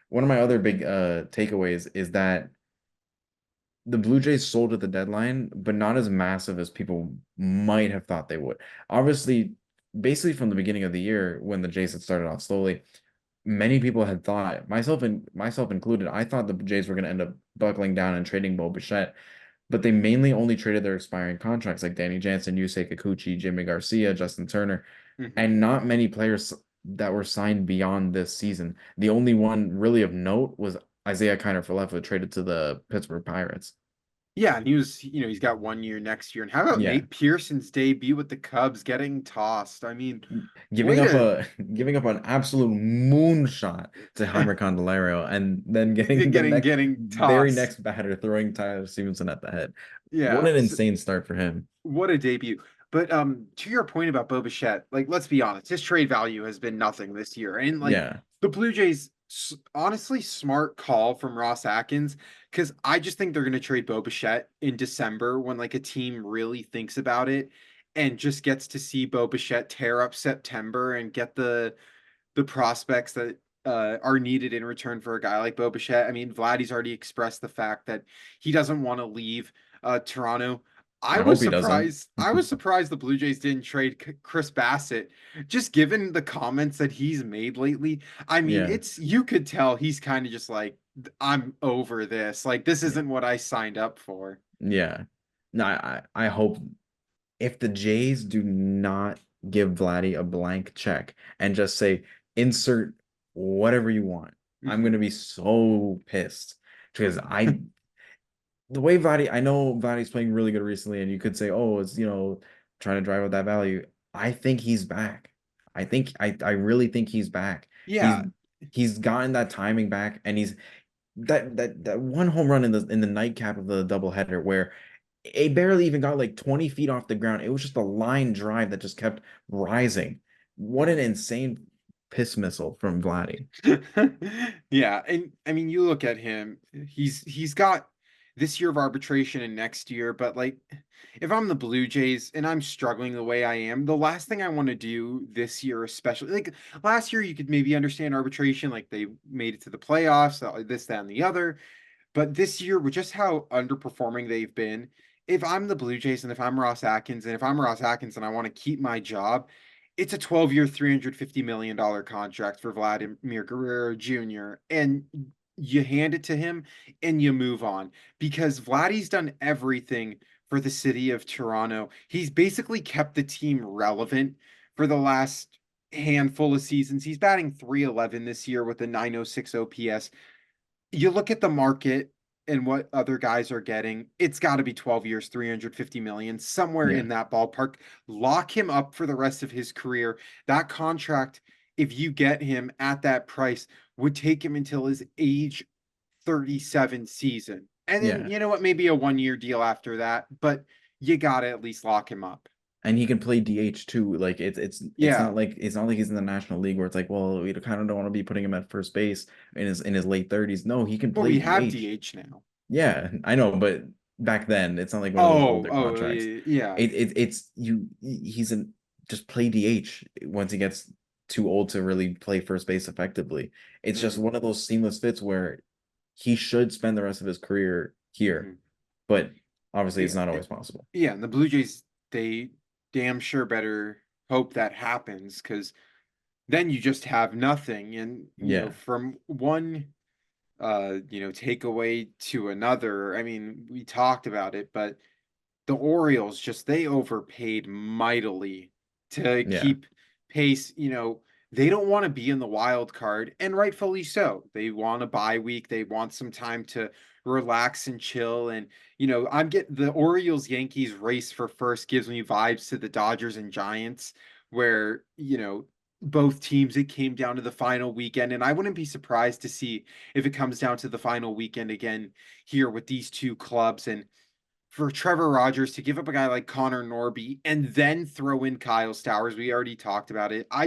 One of my other big takeaways is that the Blue Jays sold at the deadline, but not as massive as people might have thought they would. Obviously, basically from the beginning of the year when the Jays had started off slowly, many people had thought, myself included, I thought the Jays were going to end up buckling down and trading Bo Bichette, but they mainly only traded their expiring contracts like Danny Jansen, Yusei Kikuchi, Jimmy Garcia, Justin Turner, Hmm. and not many players that were signed beyond this season. The only one really of note was Isaiah Kiner-Falefa traded to the Pittsburgh Pirates. Yeah, and he's got 1 year next year. And how about Yeah. Nate Pearson's debut with the Cubs getting tossed? I mean, Giving way up to a giving up an absolute moonshot to Heimer Candelario and then getting the next getting very tossed. next batter throwing Tyler Stevenson at the head. What Yeah, an so insane start for him. what a debut. But to your point about Bo Bichette, like let's be honest, his trade value has been nothing this year. And like Yeah. the Blue Jays, honestly, smart call from Ross Atkins, because I just think they're going to trade Bo Bichette in December when like a team really thinks about it and just gets to see Bo Bichette tear up September and get the prospects that are needed in return for a guy like Bo Bichette. I mean, Vladdy's already expressed the fact that he doesn't want to leave Toronto. I I was hope he doesn't. surprised. I was surprised the Blue Jays didn't trade Chris Bassett, just given the comments that he's made lately. I mean, Yeah. it's you could tell he's kind of just like, I'm over this. Like, this Yeah. isn't what I signed up for. Yeah. No, I hope if the Jays do not give Vladdy a blank check and just say insert whatever you want, I'm Hmm. gonna be so pissed because the way Vladdy, I know Vladdy's playing really good recently, and you could say, oh, it's trying to drive up that value. I think he's back. I really think he's back. He's Yeah. he's gotten that timing back, and he's that one home run in the nightcap of the doubleheader where it barely even got like 20 feet off the ground. It was just a line drive that just kept rising. What an Mhm. insane piss missile from Vladdy. Yeah, and I mean, you look at him, he's got this year of arbitration and next year, but like if I'm the Blue Jays and I'm struggling the way I am, the last thing I want to do this year, especially like last year, you could maybe understand arbitration, like they made it to the playoffs, this, that, and the other. But this year, with just how underperforming they've been, if I'm the Blue Jays and if I'm Ross Atkins, and if I'm Ross Atkins and I want to keep my job, it's a 12-year, $350 million contract for Vladimir Guerrero Jr. And you hand it to him and you move on because Vladdy's done everything for the city of Toronto. He's basically kept the team relevant for the last handful of seasons. He's batting 311 this year with a 906 OPS. You look at the market and what other guys are getting, it's got to be 12 years, 350 million, somewhere Yeah, in that ballpark. Lock him up for the rest of his career. That contract, if you get him at that price, would take him until his age 37 season. And then, yeah. you know what, maybe a 1 year deal after that, but you got to at least lock him up. And he can play DH too. Like Yeah. it's not like he's in the National League where it's like, well, we kind of don't want to be putting him at first base in his late 30s. No, he can Well, play we have DH. DH now. Yeah, I know, but back then it's not like one of those Oh, older oh, contracts. yeah. It's he's an just play DH once he gets too old to really play first base effectively. It's just Mhm, one of those seamless fits where he should spend the rest of his career here, mhm. but obviously it's Yeah. not always possible. Yeah, and the Blue Jays, they damn sure better hope that happens because then you just have nothing. And, Yeah, from one takeaway to another, I mean, we talked about it, but the Orioles just they overpaid mightily to yeah, keep pace. They don't want to be in the wild card, and rightfully so. They want a bye week. They want some time to relax and chill. And I'm getting the Orioles Yankees race for first gives me vibes to the Dodgers and Giants, where both teams it came down to the final weekend, and I wouldn't be surprised to see if it comes down to the final weekend again here with these two clubs. And for Trevor Rogers to give up a guy like Connor Norby and then throw in Kyle Stowers, we already talked about it. I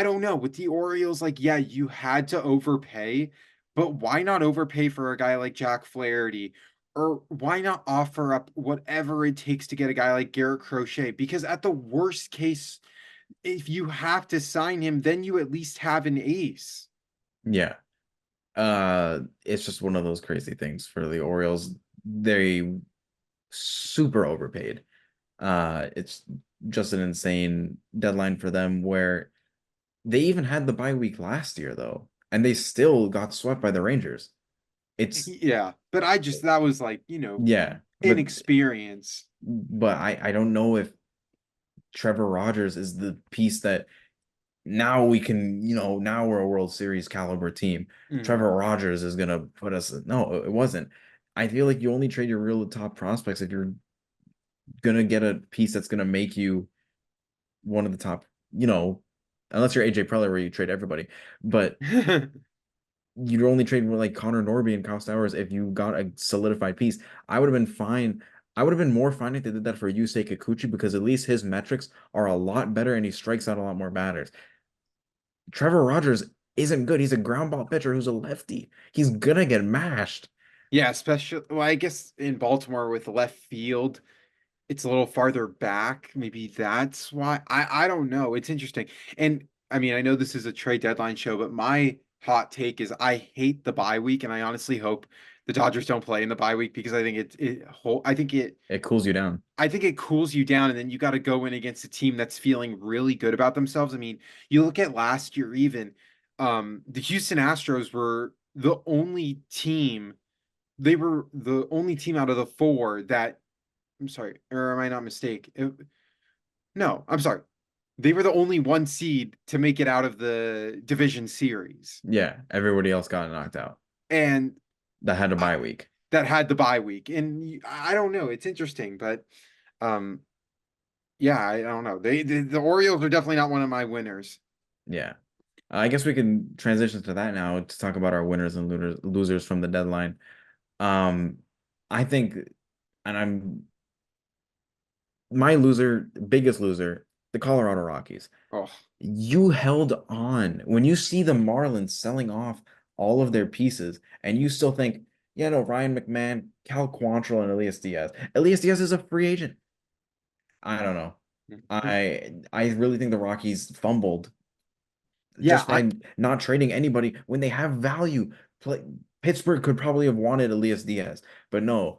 don't know. With the Orioles, like, yeah, you had to overpay, but why not overpay for a guy like Jack Flaherty? Or why not offer up whatever it takes to get a guy like Garrett Crochet? Because at the worst case, if you have to sign him, then you at least have an ace. yeah. It's just one of those crazy things for the Orioles. They super overpaid. It's just an insane deadline for them where they even had the bye week last year though, and they still got swept by the Rangers. It's Yeah, but that was like, yeah, inexperience. but I don't know if Trevor Rogers is the piece that now we can, now we're a World Series caliber team. Mhm. Trevor Rogers is gonna put us. No, it wasn't. I feel like you only trade your real top prospects if you're gonna get a piece that's gonna make you one of the top, unless you're AJ Preller where you trade everybody. But you'd only trade with like Connor Norby and Kyle Stowers if you got a solidified piece. I would have been fine. I would have been more fine if they did that for Yusei Kikuchi because at least his metrics are a lot better and he strikes out a lot more batters. Trevor Rogers isn't good. He's a ground ball pitcher who's a lefty. He's gonna get mashed. Yeah, especially, well, I guess in Baltimore with left field, it's a little farther back. Maybe that's why. I don't know. It's interesting. And I mean, I know this is a trade deadline show, but my hot take is I hate the bye week, and I honestly hope the Dodgers don't play in the bye week because I think It cools you down. I think it cools you down, and then you got to go in against a team that's feeling really good about themselves. I mean, you look at last year, even the Houston Astros were the only team. They were the only team out of the four that I'm sorry, or am I not mistaken? No, I'm sorry. They were the only one seed to make it out of the division series, Yeah, everybody else got knocked out. and That had a I, bye week. that had the bye week. And I don't know. It's interesting, but um, yeah, I don't know. The Orioles are definitely not one of my winners. Yeah. I guess we can transition to that now to talk about our winners and losers from the deadline. Um, I think, and I'm my biggest loser, the Colorado Rockies. Oh, You held on when you see the Marlins selling off all of their pieces, and you still think, yeah, no, Ryan McMahon, Cal Quantrill, and Elias Diaz. Elias Diaz is a free agent. I don't know. I really think the Rockies fumbled yeah. just by not trading anybody when they have value. Play, Pittsburgh could probably have wanted Elias Diaz, but no,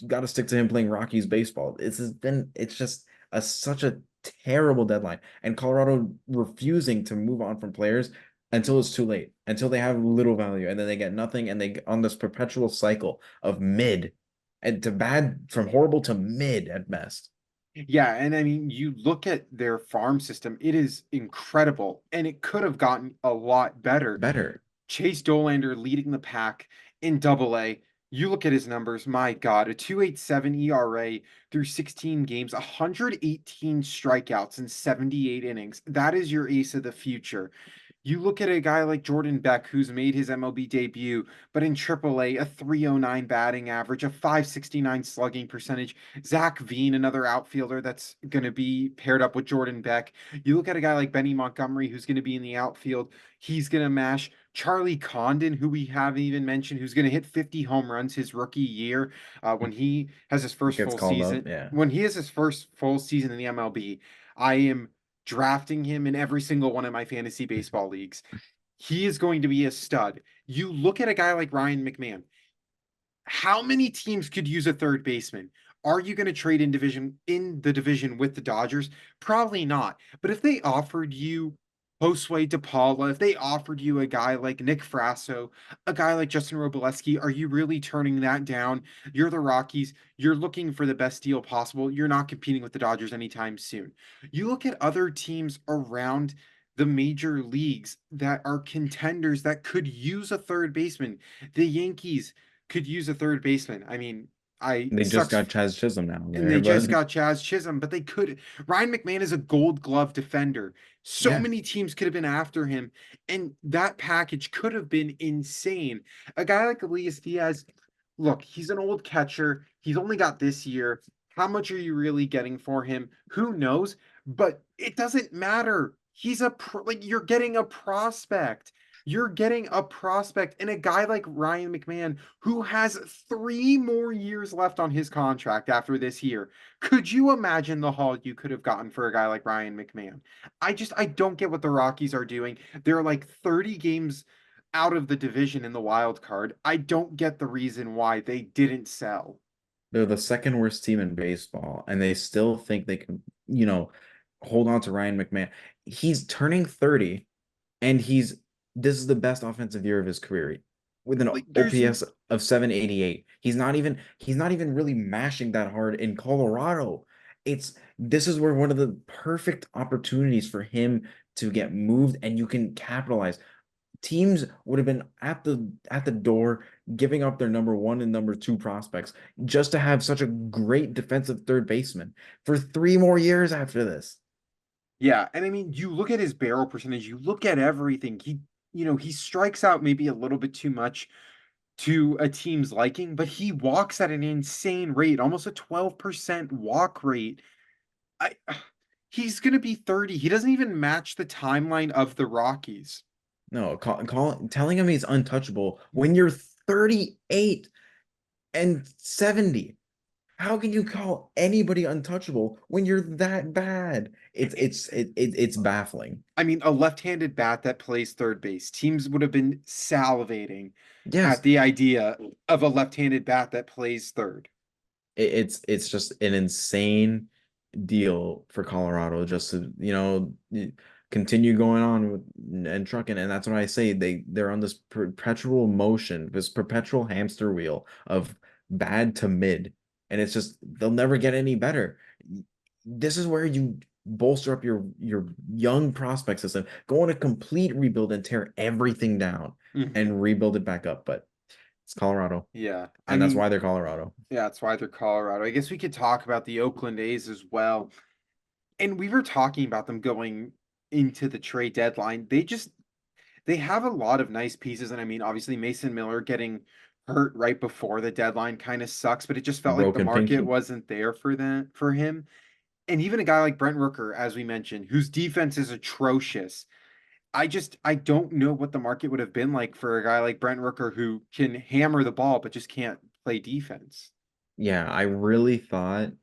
got to stick to him playing Rockies baseball. It's just such a terrible deadline, and Colorado refusing to move on from players until it's too late, until they have little value, and then they get nothing, and they on this perpetual cycle of mid and to bad from horrible to mid at best. Yeah, and I mean, you look at their farm system, it is incredible, and it could have gotten a lot better. Better. Chase Dolander leading the pack in Double A. You look at his numbers, my God, a 2.87 ERA through 16 games, 118 strikeouts in 78 innings. That is your ace of the future. You look at a guy like Jordan Beck, who's made his MLB debut, but in AAA, a 309 batting average, a 569 slugging percentage. Zach Veen, another outfielder that's going to be paired up with Jordan Beck. You look at a guy like Benny Montgomery, who's going to be in the outfield. He's going to mash. Charlie Condon, who we haven't even mentioned, who's going to hit 50 home runs his rookie year when he has his first Gets full called up. season. Yeah. When he has his first full season in the MLB, I am drafting him in every single one of my fantasy baseball leagues. He is going to be a stud. You look at a guy like Ryan McMahon. How many teams could use a third baseman? Are you going to trade in the division with the Dodgers? Probably not. But if they offered you Josue DePaula, if they offered you a guy like Nick Frasso, a guy like Justin Robleski, are you really turning that down? You're the Rockies. You're looking for the best deal possible. You're not competing with the Dodgers anytime soon. You look at other teams around the major leagues that are contenders that could use a third baseman. The Yankees could use a third baseman. I mean, I They just sucks got Chaz Chisholm now and there, they just but got Chaz Chisholm, but they could. Ryan McMahon is a Gold Glove defender. So yeah, many teams could have been after him, and that package could have been insane. A guy like Elias Diaz, look, he's an old catcher. He's only got this year. How much are you really getting for him? Who knows? But it doesn't matter. He's like you're getting a prospect. You're getting a prospect and a guy like Ryan McMahon who has 3 more years left on his contract after this year. Could you imagine the haul you could have gotten for a guy like Ryan McMahon? I don't get what the Rockies are doing. They're like 30 games. out of the division in the wild card. I don't get the reason why they didn't sell. They're the second worst team in baseball, and they still think they can, you know, hold on to Ryan McMahon. He's turning 30, and this is the best offensive year of his career with an Like there's OPS of 788. He's not even really mashing that hard in Colorado. This is where one of the perfect opportunities for him to get moved, and you can capitalize. Teams would have been at the door giving up their number one and number two prospects just to have such a great defensive third baseman for 3 more years after this. Yeah, and I mean, you look at his barrel percentage, you look at everything. He strikes out maybe a little bit too much to a team's liking, but he walks at an insane rate, almost a 12% walk rate. I He's going to be 30. He doesn't even match the timeline of the Rockies. No, telling him he's untouchable when you're 38 and 70. How can you call anybody untouchable when you're that bad? It's baffling. I mean, a left-handed bat that plays third base. Teams would have been salivating at Yes, the idea of a left-handed bat that plays third. it's just an insane deal for Colorado just to, continue going on with and trucking. And that's what I say. They're on this perpetual motion, this perpetual hamster wheel of bad to mid. And it's just they'll never get any better. This is where you bolster up your young prospect system, go on a complete rebuild and tear everything down Mhm. and rebuild it back up. But it's Colorado. Yeah. I And that's mean, why they're Colorado. yeah, that's why they're Colorado. I guess we could talk about the Oakland A's as well. And we were talking about them going into the trade deadline. They have a lot of nice pieces. And I mean, obviously Mason Miller getting hurt right before the deadline kind of sucks, but it just felt like the Broken market pinky. wasn't there for him. And even a guy like Brent Rooker, as we mentioned, whose defense is atrocious. I don't know what the market would have been like for a guy like Brent Rooker who can hammer the ball but just can't play defense. Yeah, I really thought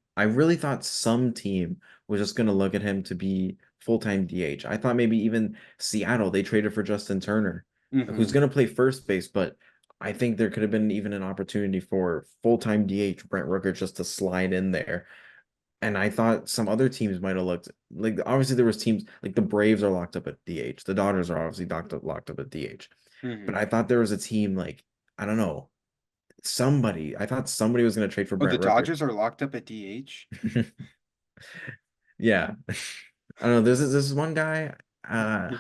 some team was just gonna look at him to be full-time DH. I thought maybe even Seattle, they traded for Justin Turner, who's Hmm. gonna play first base, but I think there could have been even an opportunity for full-time DH Brent Rooker just to slide in there. And I thought some other teams might have looked like obviously there was teams like the Braves are locked up at DH. The Dodgers are obviously locked up at DH. But Hmm. I thought there was a team like I don't know, I thought somebody was gonna trade for Oh, the Brent Rooker. Dodgers are locked up at DH? Yeah. I don't know. This is one guy. Uh,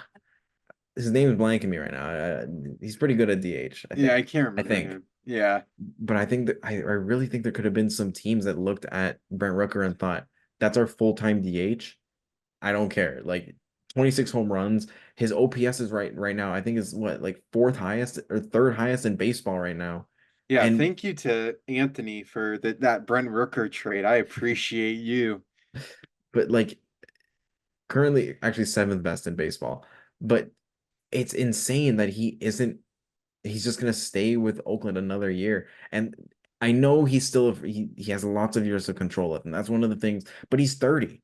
his name is blanking me right now. He's pretty good at DH, I Yeah, I think. can't I remember think. him. Yeah. But I think that I really think there could have been some teams that looked at Brent Rooker and thought, that's our full-time DH. I don't care. Like 26 home runs. His OPS is right now. I think is what, like fourth highest or third highest in baseball right now. Yeah, And thank you to Anthony for that Brent Rooker trade. I appreciate you. but like currently actually seventh best in baseball. But it's insane that he's just gonna stay with Oakland another year. And I know he has lots of years to control it, and that's one of the things. But he's 30.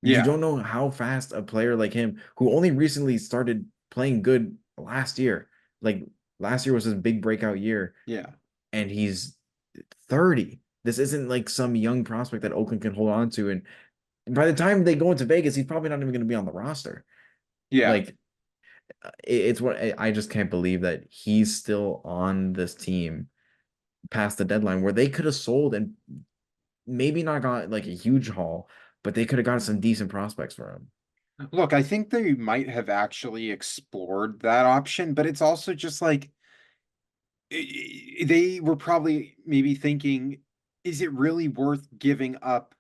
You Yeah. don't know how fast a player like him, who only recently started playing good last year, like last year was his big breakout year, Yeah. and he's 30. This isn't like some young prospect that Oakland can hold on to. And by the time they go into Vegas, he's probably not even going to be on the roster. Yeah. Like it's what I just can't believe that he's still on this team past the deadline where they could have sold and maybe not got like a huge haul, but they could have gotten some decent prospects for him. Look, I think they might have actually explored that option, but it's also just like they were probably maybe thinking, is it really worth giving up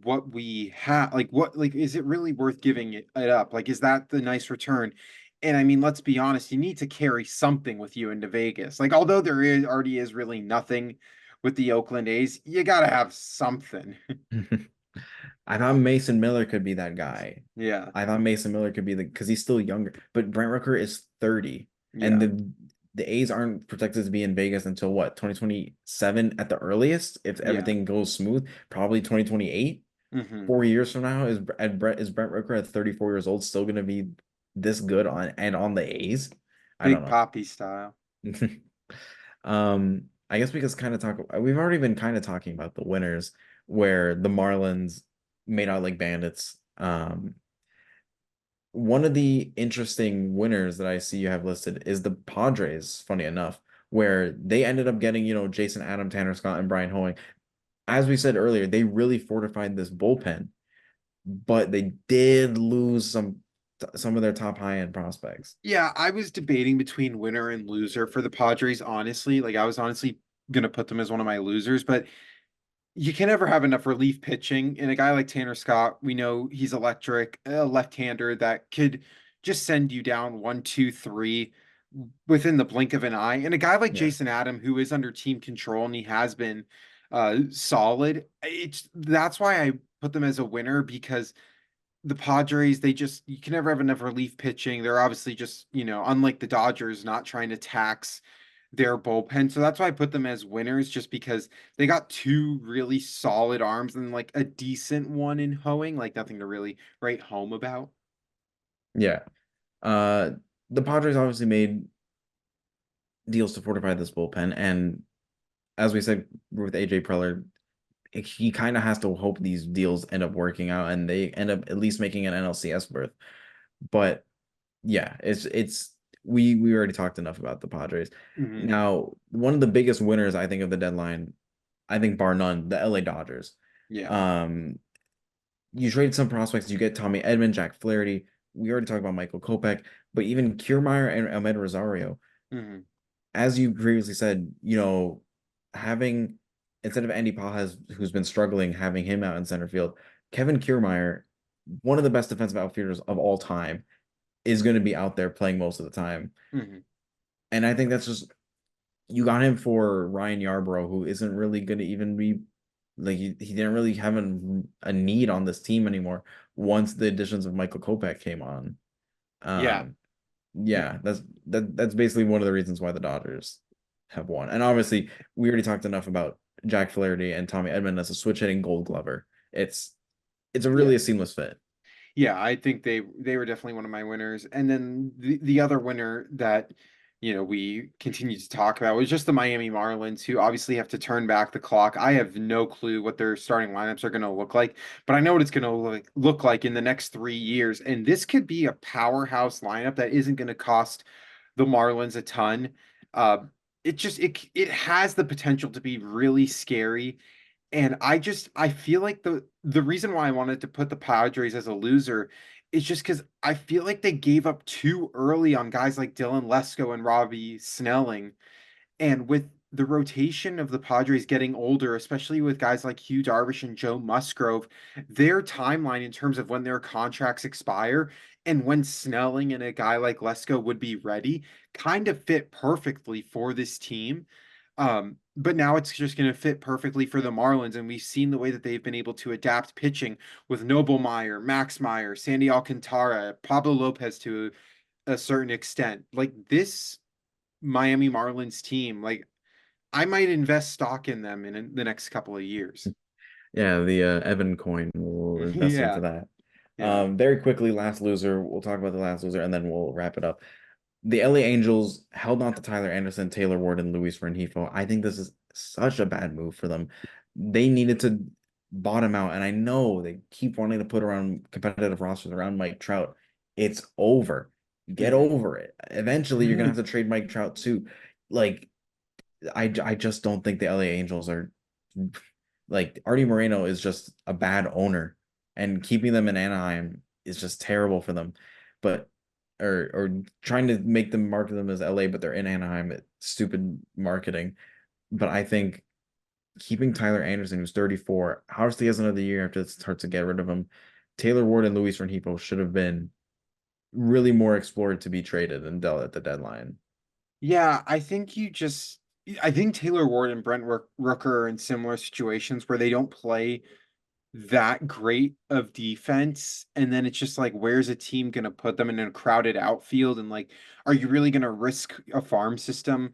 what we have? Like, is it really worth giving it up? Like, is that the nice return? And I mean, let's be honest, you need to carry something with you into Vegas. Like, although already is really nothing with the Oakland A's, you got to have something. I thought Mason Miller could be that guy. Yeah. I thought Mason Miller could be because he's still younger, but Brent Rooker is 30, and Yeah. the A's aren't projected to be in Vegas until what, 2027 at the earliest, if Yeah. everything goes smooth, probably 2028. Hmm. 4 years from now, is Brent Rooker at 34 years old still going to be this good on the A's? I Big don't Poppy style. know. I guess we just kind of talk. We've already been kind of talking about the winners, where the Marlins made out like bandits. One of the interesting winners that I see you have listed is the Padres, funny enough, where they ended up getting, Jason Adam, Tanner Scott, and Brian Hoeing. As we said earlier, they really fortified this bullpen, but they did lose some of their top high-end prospects. Yeah, I was debating between winner and loser for the Padres, honestly. Like I was honestly gonna put them as one of my losers, but you can never have enough relief pitching. And a guy like Tanner Scott, we know he's electric, a left-hander that could just send you down one, two, three within the blink of an eye. And a guy like Yeah. Jason Adam, who is under team control and he has been solid. That's why I put them as a winner because the Padres, they just you can never have enough relief pitching. They're obviously just, unlike the Dodgers, not trying to tax their bullpen. So that's why I put them as winners, just because they got two really solid arms and like a decent one in Hoeing, like nothing to really write home about. Yeah. Uh, the Padres obviously made deals to fortify this bullpen, and as we said with AJ Preller, he kind of has to hope these deals end up working out and they end up at least making an NLCS berth. But yeah, it's we already talked enough about the Padres. Hmm. Now, one of the biggest winners I think of the deadline, I think bar none, the LA Dodgers. Yeah. Um, you trade some prospects, you get Tommy Edman, Jack Flaherty. We already talked about Michael Kopech, but even Kiermaier and Ahmed Rosario, Hmm. as you previously said, having instead of Andy Pajas, who's been struggling, having him out in center field, Kevin Kiermaier, one of the best defensive outfielders of all time, is going to be out there playing most of the time. Hmm. And I think that's just you got him for Ryan Yarbrough, who isn't really going to even be like he didn't really have a need on this team anymore once the additions of Michael Kopech came on. Yeah. Um, yeah, that's basically one of the reasons why the Dodgers have won. And obviously, we already talked enough about Jack Flaherty and Tommy Edman as a switch hitting Gold Glover. It's a Yeah. really a seamless fit. Yeah, I think they were definitely one of my winners. And then the other winner that we continue to talk about was just the Miami Marlins, who obviously have to turn back the clock. I have no clue what their starting lineups are going to look like, but I know what it's going to look like in the next 3 years. And this could be a powerhouse lineup that isn't going to cost the Marlins a ton. Uh, it has the potential to be really scary, and I feel like the reason why I wanted to put the Padres as a loser is just because I feel like they gave up too early on guys like Dylan Lesko and Robbie Snelling. And with the rotation of the Padres getting older, especially with guys like Hugh Darvish and Joe Musgrove, their timeline in terms of when their contracts expire and when Snelling and a guy like Lesko would be ready kind of fit perfectly for this team. But now it's just going to fit perfectly for the Marlins, and we've seen the way that they've been able to adapt pitching with Noble Meyer, Max Meyer, Sandy Alcantara, Pablo Lopez to a certain extent. Like this Miami Marlins team, like I might invest stock in them in the next couple of years. Yeah, the Evan coin will invest into Yeah, that. yeah. Very quickly, last loser. We'll talk about the last loser and then we'll wrap it up. The LA Angels held on to Tyler Anderson, Taylor Ward, and Luis Rengifo. I think this is such a bad move for them. They needed to bottom out, and I know they keep wanting to put around competitive rosters around Mike Trout. It's over. Get Hmm. over it. Eventually, you're gonna have to trade Mike Trout too. Like, I just don't think the LA Angels are like Artie Moreno is just a bad owner, and keeping them in Anaheim is just terrible for them. But or trying to make them market them as LA, but they're in Anaheim. It's stupid marketing. But I think keeping Tyler Anderson, who's 34, obviously has another year after it starts to get rid of him. Taylor Ward and Luis Rengifo should have been really more explored to be traded and dealt at the deadline. Yeah, I think Taylor Ward and Brent Rooker are in similar situations where they don't play that great of defense. And then it's just like, where's a team going to put them in a crowded outfield? And like, are you really going to risk a farm system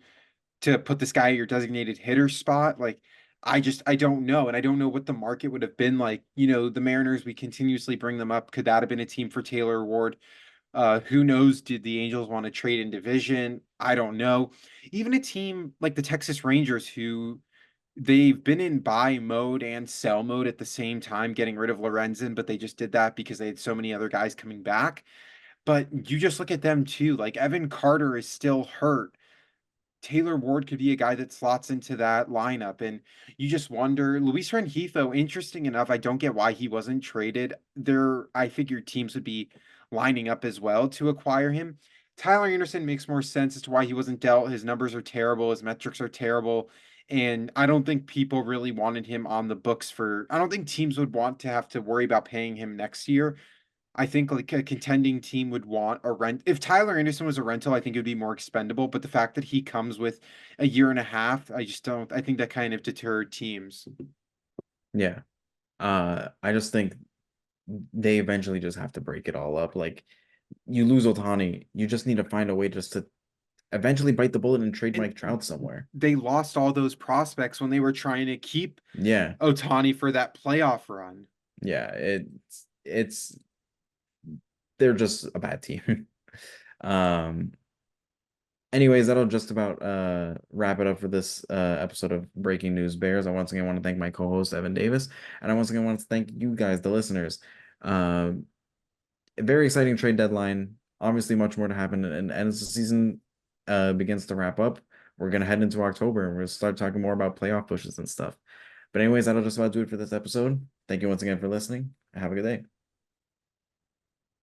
to put this guy at your designated hitter spot? Like, I don't know. And I don't know what the market would have been like. The Mariners, we continuously bring them up. Could that have been a team for Taylor Ward? Who knows? Did the Angels want to trade in division? I don't know. Even a team like the Texas Rangers, who they've been in buy mode and sell mode at the same time, getting rid of Lorenzen, but they just did that because they had so many other guys coming back. But you just look at them too. Like Evan Carter is still hurt. Taylor Ward could be a guy that slots into that lineup. And you just wonder, Luis Rengifo, interesting enough, I don't get why he wasn't traded. I figured teams would be lining up as well to acquire him. Tyler Anderson makes more sense as to why he wasn't dealt. His numbers are terrible, his metrics are terrible. And I don't think people really wanted him on the books I don't think teams would want to have to worry about paying him next year. I think like a contending team would want a rent. If Tyler Anderson was a rental, I think it would be more expendable. But the fact that he comes with a year and a half, I just don't. I think that kind of deterred teams. Yeah. I just think they eventually just have to break it all up. Like you lose Otani, you just need to find a way just to eventually bite the bullet and trade And Mike Trout somewhere. they lost all those prospects when they were trying to keep Yeah. Otani for that playoff run. Yeah. It's they're just a bad team. um Anyways, that'll just about wrap it up for this episode of Breaking News Bears. I once again want to thank my co-host Evan Davis, and I once again want to thank you guys, the listeners. A very exciting trade deadline. Obviously, much more to happen, and as the season begins to wrap up, we're gonna head into October, and we'll start talking more about playoff pushes and stuff. But anyways, that'll just about do it for this episode. Thank you once again for listening. Have a good day.